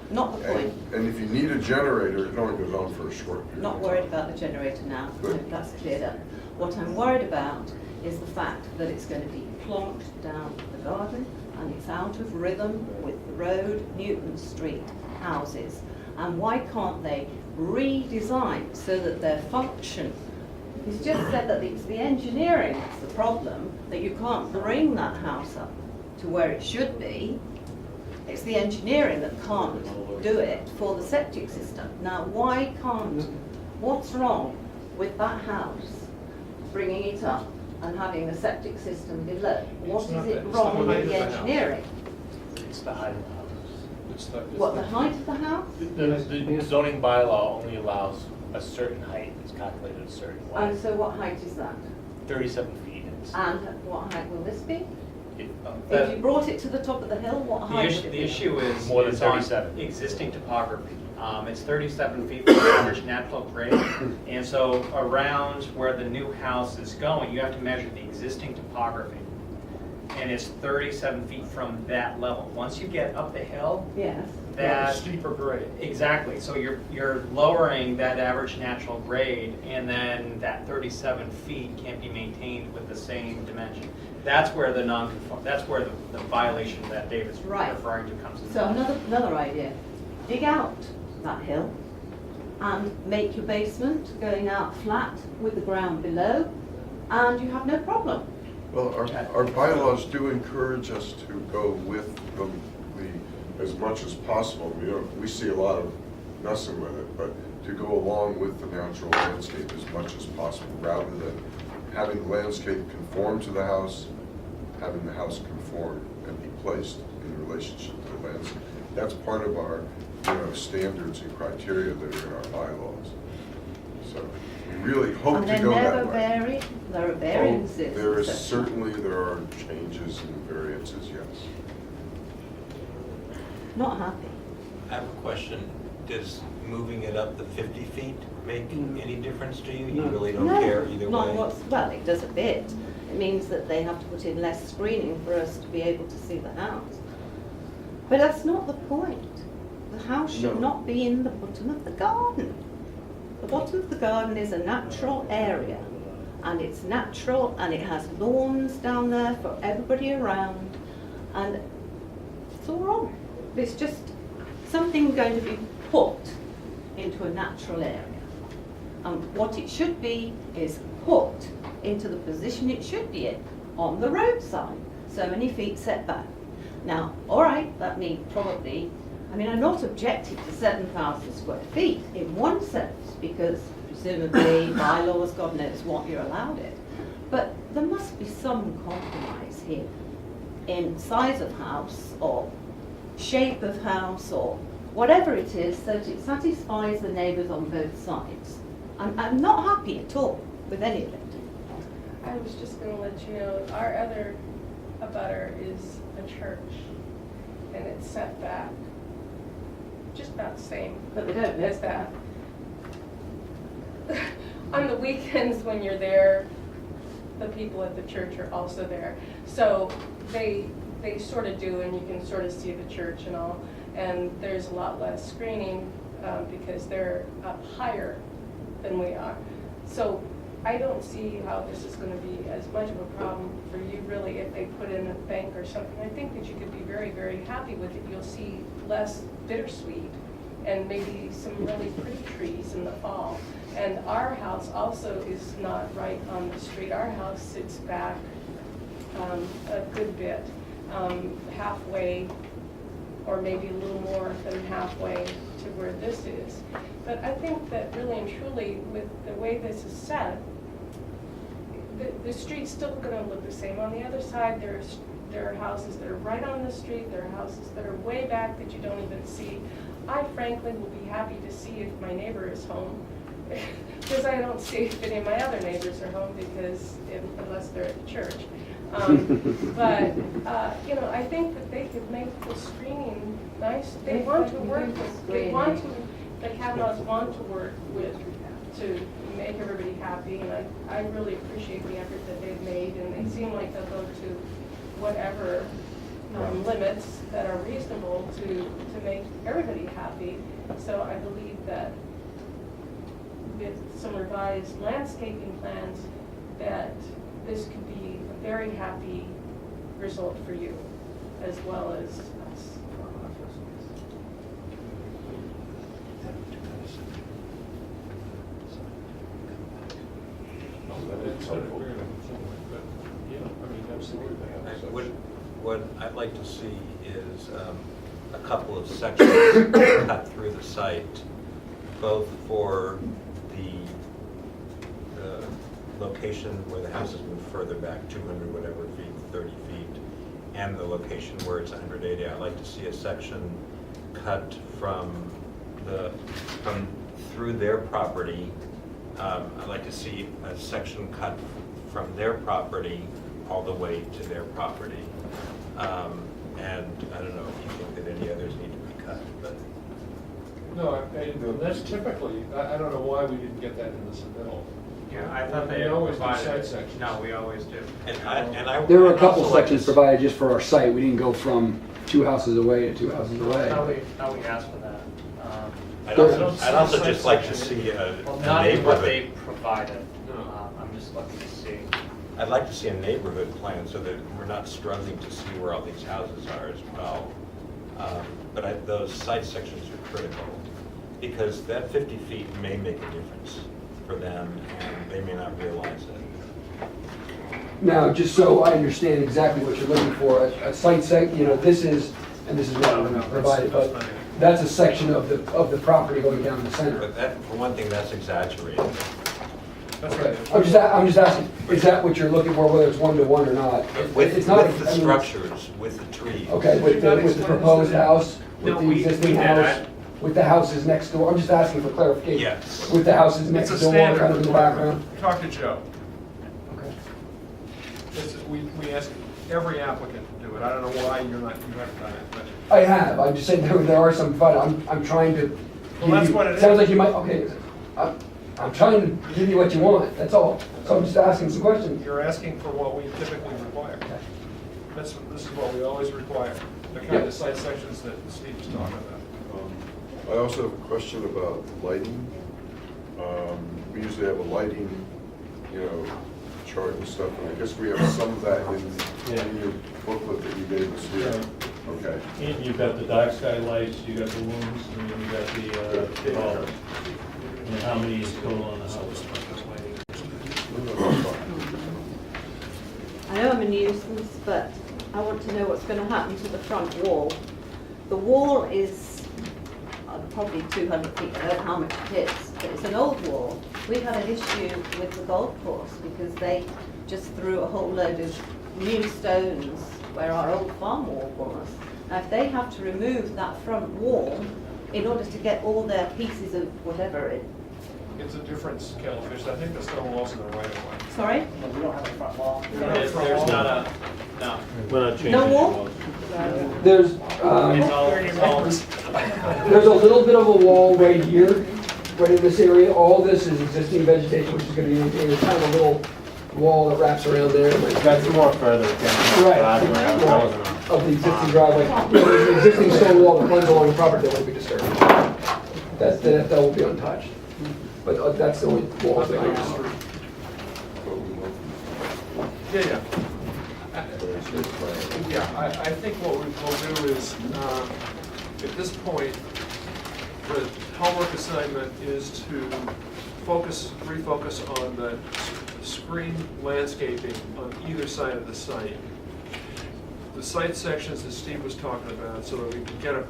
Not the point. And if you need a generator, it only goes on for a short period. Not worried about the generator now. Good. That's cleared up. What I'm worried about is the fact that it's going to be plonked down the garden and it's out of rhythm with the road, Newton Street houses. And why can't they redesign so that their function? He's just said that it's the engineering that's the problem, that you can't bring that house up to where it should be. It's the engineering that can't do it for the septic system. Now, why can't, what's wrong with that house, bringing it up and having the septic system below? What is it wrong with the engineering? It's the height of the house. What, the height of the house? The zoning bylaw only allows a certain height, it's calculated a certain way. And so what height is that? 37 feet. And what height will this be? If If you brought it to the top of the hill, what height would it be? The issue is More than it's on 37. existing topography. It's 37 feet from the average natural grade, and so around where the new house is going, you have to measure the existing topography. And it's 37 feet from that level. Once you get up the hill, Yes. that Steeper grade. exactly. So you're lowering that average natural grade, and then that 37 feet can't be maintained with the same dimension. That's where the that's where the violation that David's Right. referring to comes in. So another idea, dig out that hill and make your basement going out flat with the ground below, and you have no problem. Well, our bylaws do encourage us to go with as much as possible. We see a lot of messing with it, but to go along with the natural landscape as much as possible, rather than having the landscape conform to the house, having the house conform and be placed in relationship to the landscape. That's part of our, standards and criteria that are in our bylaws. So we really hope to go that way. There are variances. There are changes and variances, yes. Not happy. I have a question. Does moving it up the 50 feet make any difference to you? You really don't care either way? Well, it does a bit. It means that they have to put in less screening for us to be able to see the house. But that's not the point. The house should not be in the bottom of the garden. The bottom of the garden is a natural area, and it's natural, and it has lawns down there for everybody around, and it's all wrong. It's just something going to be put into a natural area. And what it should be is put into the position it should be in, on the roadside, so many feet setback. Now, all right, that means probably, I'm not objecting to 7,000 square feet in one sense, because presumably bylaws, God knows what, you're allowed it. But there must be some compromise here in size of house or shape of house or whatever it is, so that it satisfies the neighbours on both sides. I'm not happy at all with any of it. I was just going to let you know, our other abutter is a church, and it's set back just about the same But they don't as live that. on the weekends when you're there, the people at the church are also there. So they sort of do, and you can sort of see the church and all. And there's a lot less screening because they're up higher than we are. So I don't see how this is going to be as much of a problem for you really if they put in a bank or something. I think that you could be very, very happy with it. You'll see less bittersweet and maybe some really pretty trees in the fall. And our house also is not right on the street. Our house sits back a good bit, halfway or maybe a little more than halfway to where this is. But I think that really and truly, with the way this is set, the street's still gonna look the same. On the other side, there are houses that are right on the street, there are houses that are way back that you don't even see. I frankly will be happy to see if my neighbor is home, because I don't see if any of my other neighbors are home unless they're at the church. But, you know, I think that they could make the screening nice. They want to work with, the Kavanaughs want to work with, to make everybody happy, and I really appreciate the effort that they've made, and they seem like they'll go to whatever limits that are reasonable to make everybody happy. So I believe that with some revised landscaping plans, that this could be a very happy result for you as well as us. What I'd like to see is a couple of sections cut through the site, both for the location where the house has moved further back, 200 whatever feet, 30 feet, and the location where it's 180. I'd like to see a section cut from through their property. I'd like to see a section cut from their property all the way to their property. And I don't know if you think that any others need to be cut, but. No, that's typically, I don't know why we didn't get that in the submittal. Yeah, I thought they We always do provided. side sections. No, we always do. There were a couple also like sections to- provided just for our site. We didn't go from 2 houses away to 2 houses away. How we asked for that. I'd also just like to see a Not in what they neighborhood. provided. No. I'm just looking to see. I'd like to see a neighborhood plan so that we're not struggling to see where all these houses are as well. But those site sections are critical because that 50 feet may make a difference for them and they may not realize it. Now, just so I understand exactly what you're looking for, a site you know, this is, and this is what I'm going to provide, but that's a section of the property going down the center. But that, for one thing, that's exaggerated. That's right. I'm just asking, is that what you're looking for, whether it's 1-to-1 or not? With It's not- the I mean, structures, with the trees. Okay, with the proposed house, with No, the we existing did house, that. with the houses next door, I'm just asking for clarification. Yes. With the houses It's next a door, standard kind of in the background. requirement. Talk to Joe. Okay. We ask every applicant to do it. I don't know why you haven't done it, but. I have, I'm just saying there are some, but I'm trying to. Well, that's what it is. Sounds like you might, okay, I'm trying to give you what you want, that's all. So I'm just asking some questions. You're asking for what we typically require. This is what we always require, the kind of site sections that Steve was talking about. I also have a question about lighting. We usually have a lighting, chart and stuff, and I guess we have some of that in your booklet that you gave us here. Okay. And you've got the dark sky lights, you got the looms, and then you got the bulbs. And how many is total on the house? I know I'm a nuisance, but I want to know what's going to happen to the front wall. The wall is probably 200 feet, I don't know how much it is, but it's an old wall. We had an issue with the golf course because they just threw a whole load of new stones where our old farm wall was. Now if they have to remove that front wall in order to get all their pieces of whatever it... It's a different kettle of fish. I think the stone wall's in the right of way. Sorry? We don't have a front wall. There's not a, no. We're not changing No the wall? walls. There's, It's all, there's a little bit of a wall right here, right in this area. All this is existing vegetation, which is gonna be maintained. There's kind of a little wall that wraps around there. That's more further down. Right. Of the existing driveway. There's an existing stone wall that runs along the property that won't be disturbed. That will be untouched. But that's the only wall that I know. Yeah. I think what we'll do is, at this point, the homework assignment is to refocus on the screen landscaping on either side of the site. The site sections that Steve was talking about, so that we can get a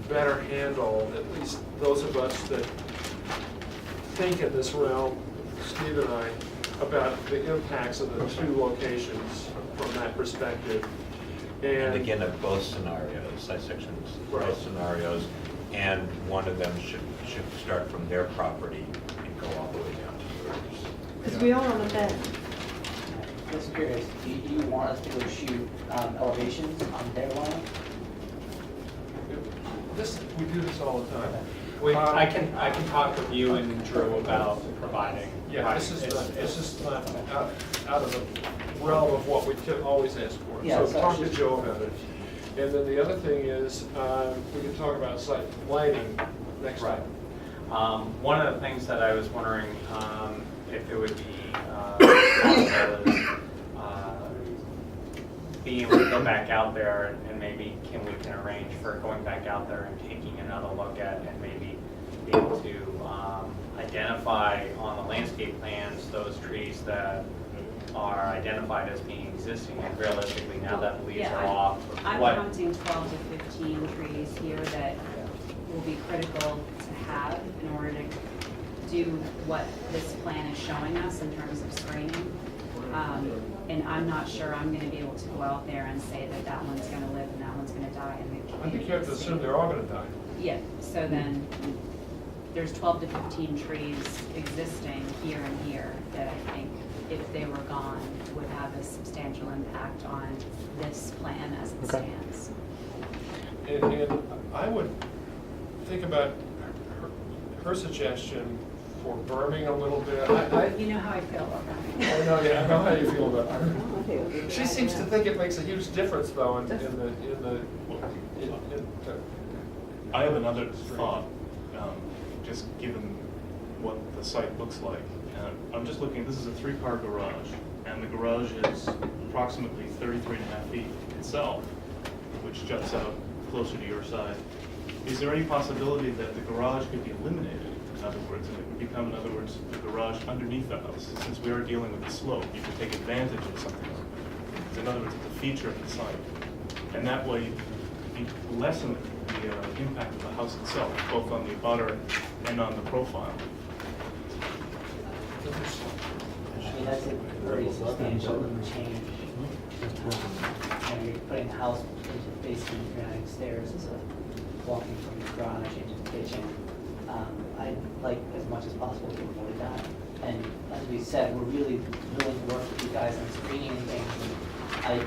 better handle, at least those of us that think in this realm, Steve and I, about the impacts of the two locations from that perspective. And again, of both scenarios, site sections, both scenarios, and one of them should start from their property and go all the way down to yours. Because we are on a bend. Just curious, do you want us to go shoot elevations on their line? We do this all the time. I can talk with you and Drew about providing. Yeah, this is not out of the realm of what we always ask for. Yeah, So talk to Joe about it. And then the other thing is, we can talk about site lighting next time. One of the things that I was wondering if it would be possible is being able to go back out there and maybe we can arrange for going back out there and taking another look at and maybe be able to identify on the landscape plans those trees that are identified as being existing, and realistically now that the leaves are off. I'm counting 12 to 15 trees here that will be critical to have in order to do what this plan is showing us in terms of screening. And I'm not sure I'm going to be able to go out there and say that that one's going to live and that one's going to die. I think you have to assume they're all going to die. Yeah, so then there's 12 to 15 trees existing here and here that I think if they were gone would have a substantial impact on this plan as it stands. And I would think about her suggestion for berming a little bit. You know how I feel about that. I know how you feel about her. She seems to think it makes a huge difference, though, in the. I have another thought, just given what the site looks like. I'm just looking, this is a 3-car garage, and the garage is approximately 33.5 feet itself, which juts out closer to your side. Is there any possibility that the garage could be eliminated, in other words, and it would become, in other words, the garage underneath the house? Since we are dealing with the slope, you could take advantage of something like that. In other words, it's a feature of the site. And that way, you lessen the impact of the house itself, both on the abutter and on the profile. I mean, that's a very substantial change. And you're putting the house into the basement, you're adding stairs, it's walking from the garage into the kitchen. I'd like as much as possible to avoid that. And as we said, we're really willing to work with you guys on screening and things. And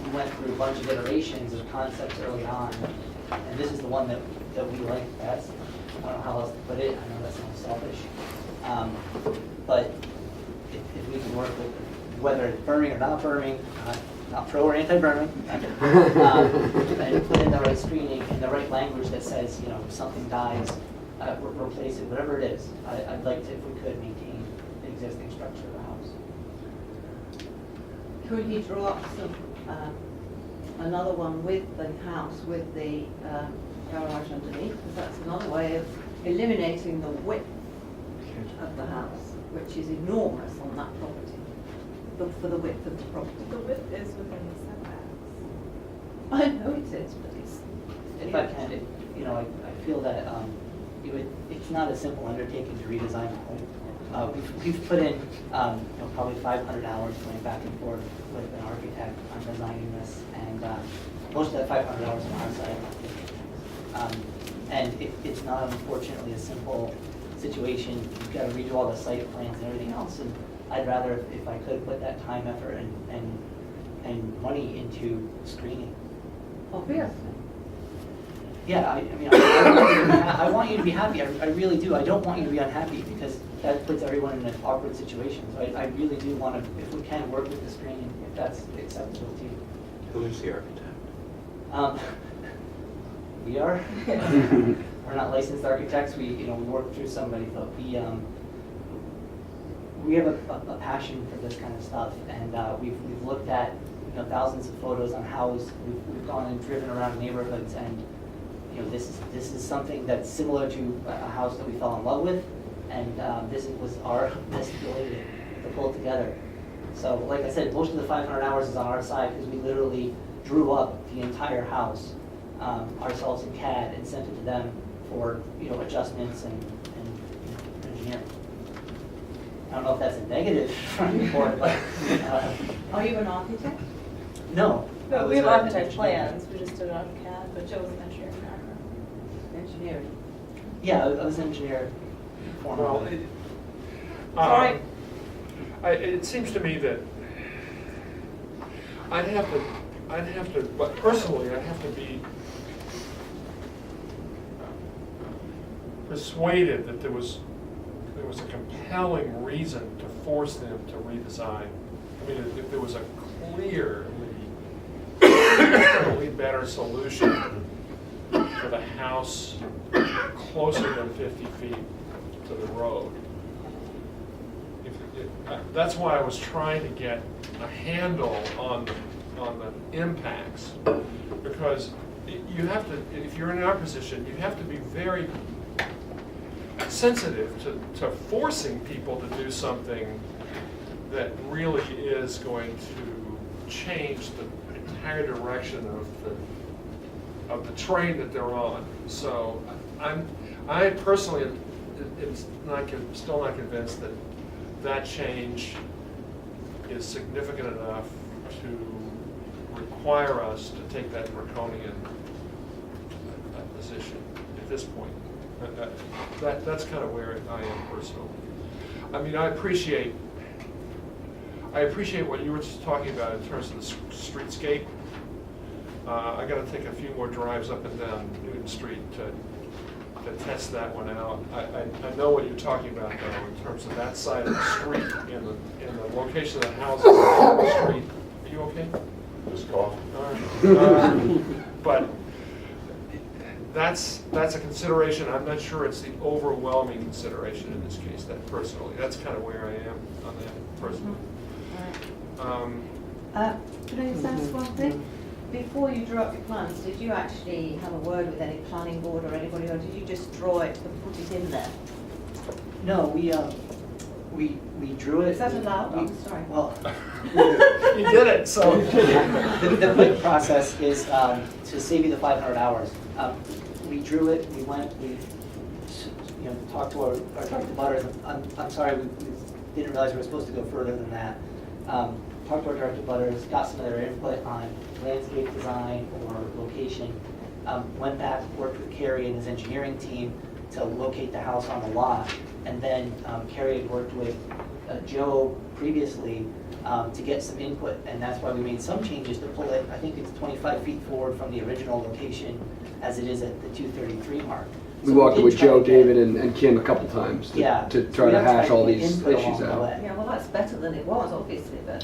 we went through a bunch of iterations of concepts early on, and this is the one that we like best. I don't know how else to put it, I know that's not selfish. But if we can work with, whether it's berming or not berming, not pro or anti-berming, and put in the right screening and the right language that says, if something dies, replace it, whatever it is. I'd like to, if we could, maintain the existing structure of the house. Could you draw up another one with the house, with the garage underneath? Because that's another way of eliminating the width of the house, which is enormous on that property, for the width of the property. The width is within the setbacks. I know it is, but it's... If I can, I feel that it's not a simple undertaking to redesign the home. We've put in probably 500 hours going back and forth with an architect on designing this, and most of that 500 hours on our side. And it's not, unfortunately, a simple situation. You've got to redo all the site plans and everything else, and I'd rather, if I could, put that time, effort, and money into screening. Obviously. Yeah, I mean, I want you to be happy, I really do. I don't want you to be unhappy, because that puts everyone in an awkward situation. So I really do want to, if we can, work with the screening, if that's acceptable to you. Who is the architect? We are, we're not licensed architects, we work through somebody, but we have a passion for this kind of stuff, and we've looked at thousands of photos on house. We've gone and driven around neighborhoods, and this is something that's similar to a house that we fell in love with, and this was our best ability to pull it together. So, like I said, most of the 500 hours is on our side, because we literally drew up the entire house ourselves in CAD and sent it to them for adjustments and engineering. I don't know if that's a negative from the board, but Are you an architect? no. I No, was we have an architect engineer. plans, we just did it on CAD, but Joe was an engineering background. Engineering. Yeah, I was an engineer Well, formerly. Sorry. It seems to me that I'd have to, but personally, I'd have to be persuaded that there was a compelling reason to force them to redesign. I mean, if there was a clearly better solution for the house closer than 50 feet to the road. That's why I was trying to get a handle on the impacts, because you have to, if you're in our position, you have to be very sensitive to forcing people to do something that really is going to change the entire direction of the train that they're on. So I personally am still not convinced that change is significant enough to require us to take that draconian position at this point. That's kind of where I am personally. I mean, I appreciate what you were just talking about in terms of the streetscape. I got to take a few more drives up and down Newton Street to test that one out. I know what you're talking about though, in terms of that side of the street and the location of the houses on the street. Are you okay? Just cough. All right. But that's a consideration. I'm not sure it's the overwhelming consideration in this case. That personally, that's kind of where I am on that personally. Can I just ask one thing? Before you drew up your plans, did you actually have a word with any planning board or anybody, or did you just draw it and put it in there? No, we drew it. Is that allowed? We- I'm sorry. Well, You did it, so. the quick process is to save you the 500 hours. We drew it, we went, we talked to our direct butters. I'm sorry, we didn't realize we were supposed to go further than that. Talked to our direct butters, got some of their input on landscape design or location. Went back, worked with Kerry and his engineering team to locate the house on the lot. And then Kerry had worked with Joe previously to get some input, and that's why we made some changes to pull it. I think it's 25 feet forward from the original location as it is at the 233 mark. We So walked did with try Joe, to get- David, and Kim a couple times Yeah. to So try we to have hash tried all to get these input issues along the out. way. Yeah, well, that's better than it was, obviously, but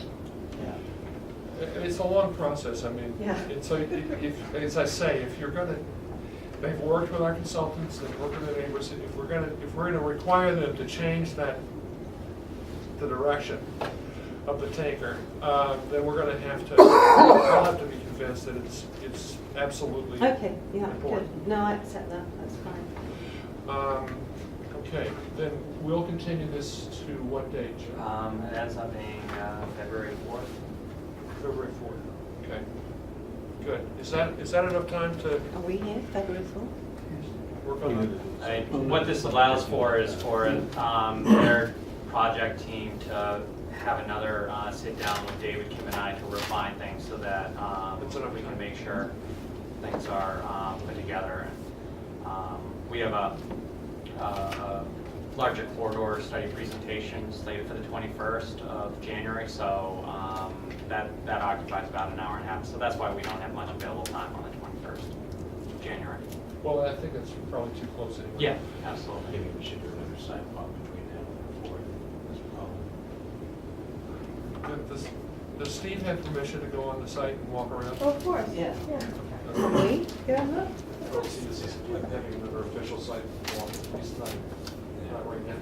Yeah. It's a long process. I mean, Yeah. and so if, as I say, if you're gonna, they've worked with our consultants, they've worked with the neighbors. If we're gonna require them to change the direction of the tanker, then we're gonna have to. I'll have to be convinced that it's absolutely okay, yeah, important. good. No, I accept that, that's fine. Okay, then we'll continue this to what date, Joe? It ends up being February 4th. February 4th. Okay. Good. Is that enough time to Are we here, February 4th? work on that? I mean, what this allows for is for their project team to have another sit down with David, Kim, and I to refine things so that we can make sure things are put together. We have a larger corridor study presentation slated for the 21st of January, so that occupies about an hour and a half. So that's why we don't have much available time on the 21st of January. Well, I think it's probably too close anyway. Yeah, absolutely. Maybe we should do another sidewalk between now and before. That's a problem. Does Steve have permission to go on the site and walk around? Oh, of course. Yeah. Yeah. We? Yeah, look. I don't see this as like having another official site walk, at least not right now.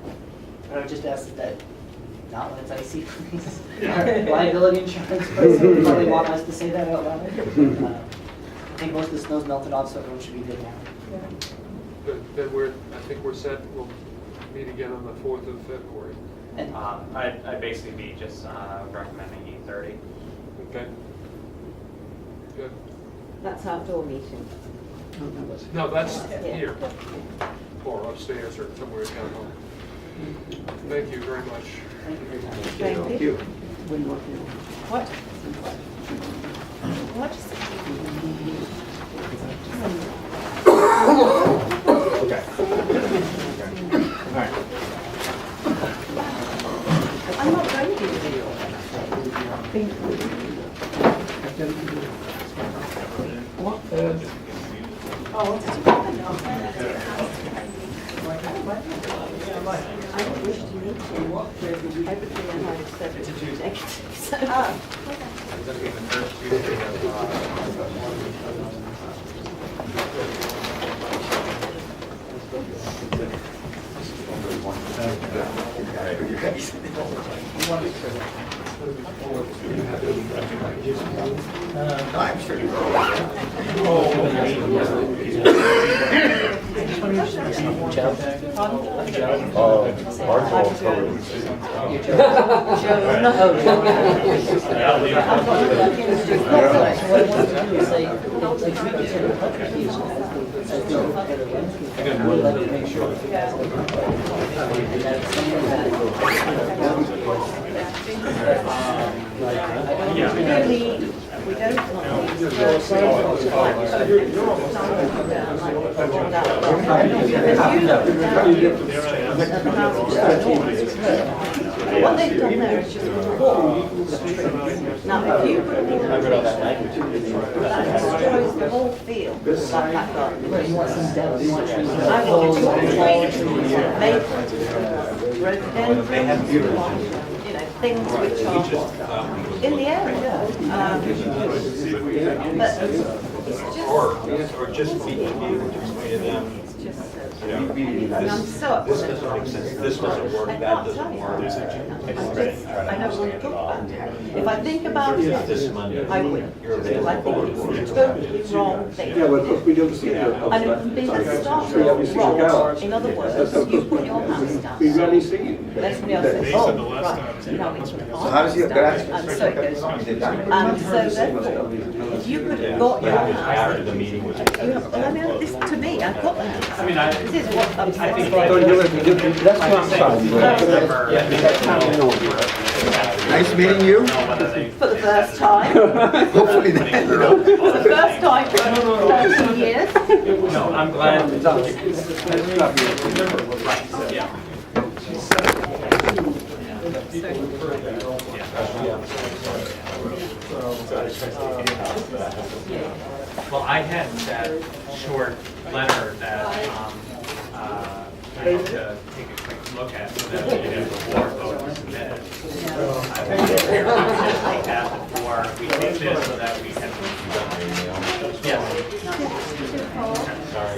I would just ask that, not when it's icy, please. Liability insurance person probably want us to say that out loud. I think most of the snow's melted off, so everyone should be good now. Then I think we're set, we'll meet again on the 4th of February. And I'd basically be just recommending 8:30. Okay? Good. That's outdoor meeting. No, that's here, or upstairs, or somewhere in town hall. Thank you very much. thank you for your time. Thank you. When working on What? What? I'm not going to do it. Oh, did you want I don't wish to meet you. Everything I might have said was negative. So. It's going to be the first Tuesday We don't want what they've done there is just wall the trees. Now, if you put that destroys the whole field, like that garden. You want some depth, you want trees. I want trees, maples, rhododendrons, you know, things which are in the area. But it's just, Or just be able to explain to them, it's just you know, and I'm so this upset. doesn't make sense, this doesn't work, I that can't doesn't tell you. work. I don't want to talk about it. If I think about it, This Monday, I will. you're I think available. it's a totally wrong thing. Yeah, well, we don't see it. And it can be the start of wrong. In other words, you put your house down. We rarely see it. Everybody else says, oh, right, now it's So how does your garage? and so it goes on. Is it done? And so therefore, if you could have got your house, After the meeting was. you have, well, I mean, this, to me, I've got the house. I mean, I This is what I'm I think saying. That's not Nice meeting you. For the first time. Hopefully that. For the first time for 30 years. No, I'm glad. Yeah. Well, I had that short letter that I need to take a quick look at so that we can before vote is submitted. I think take that before we take this so that we can. Yes. Sorry.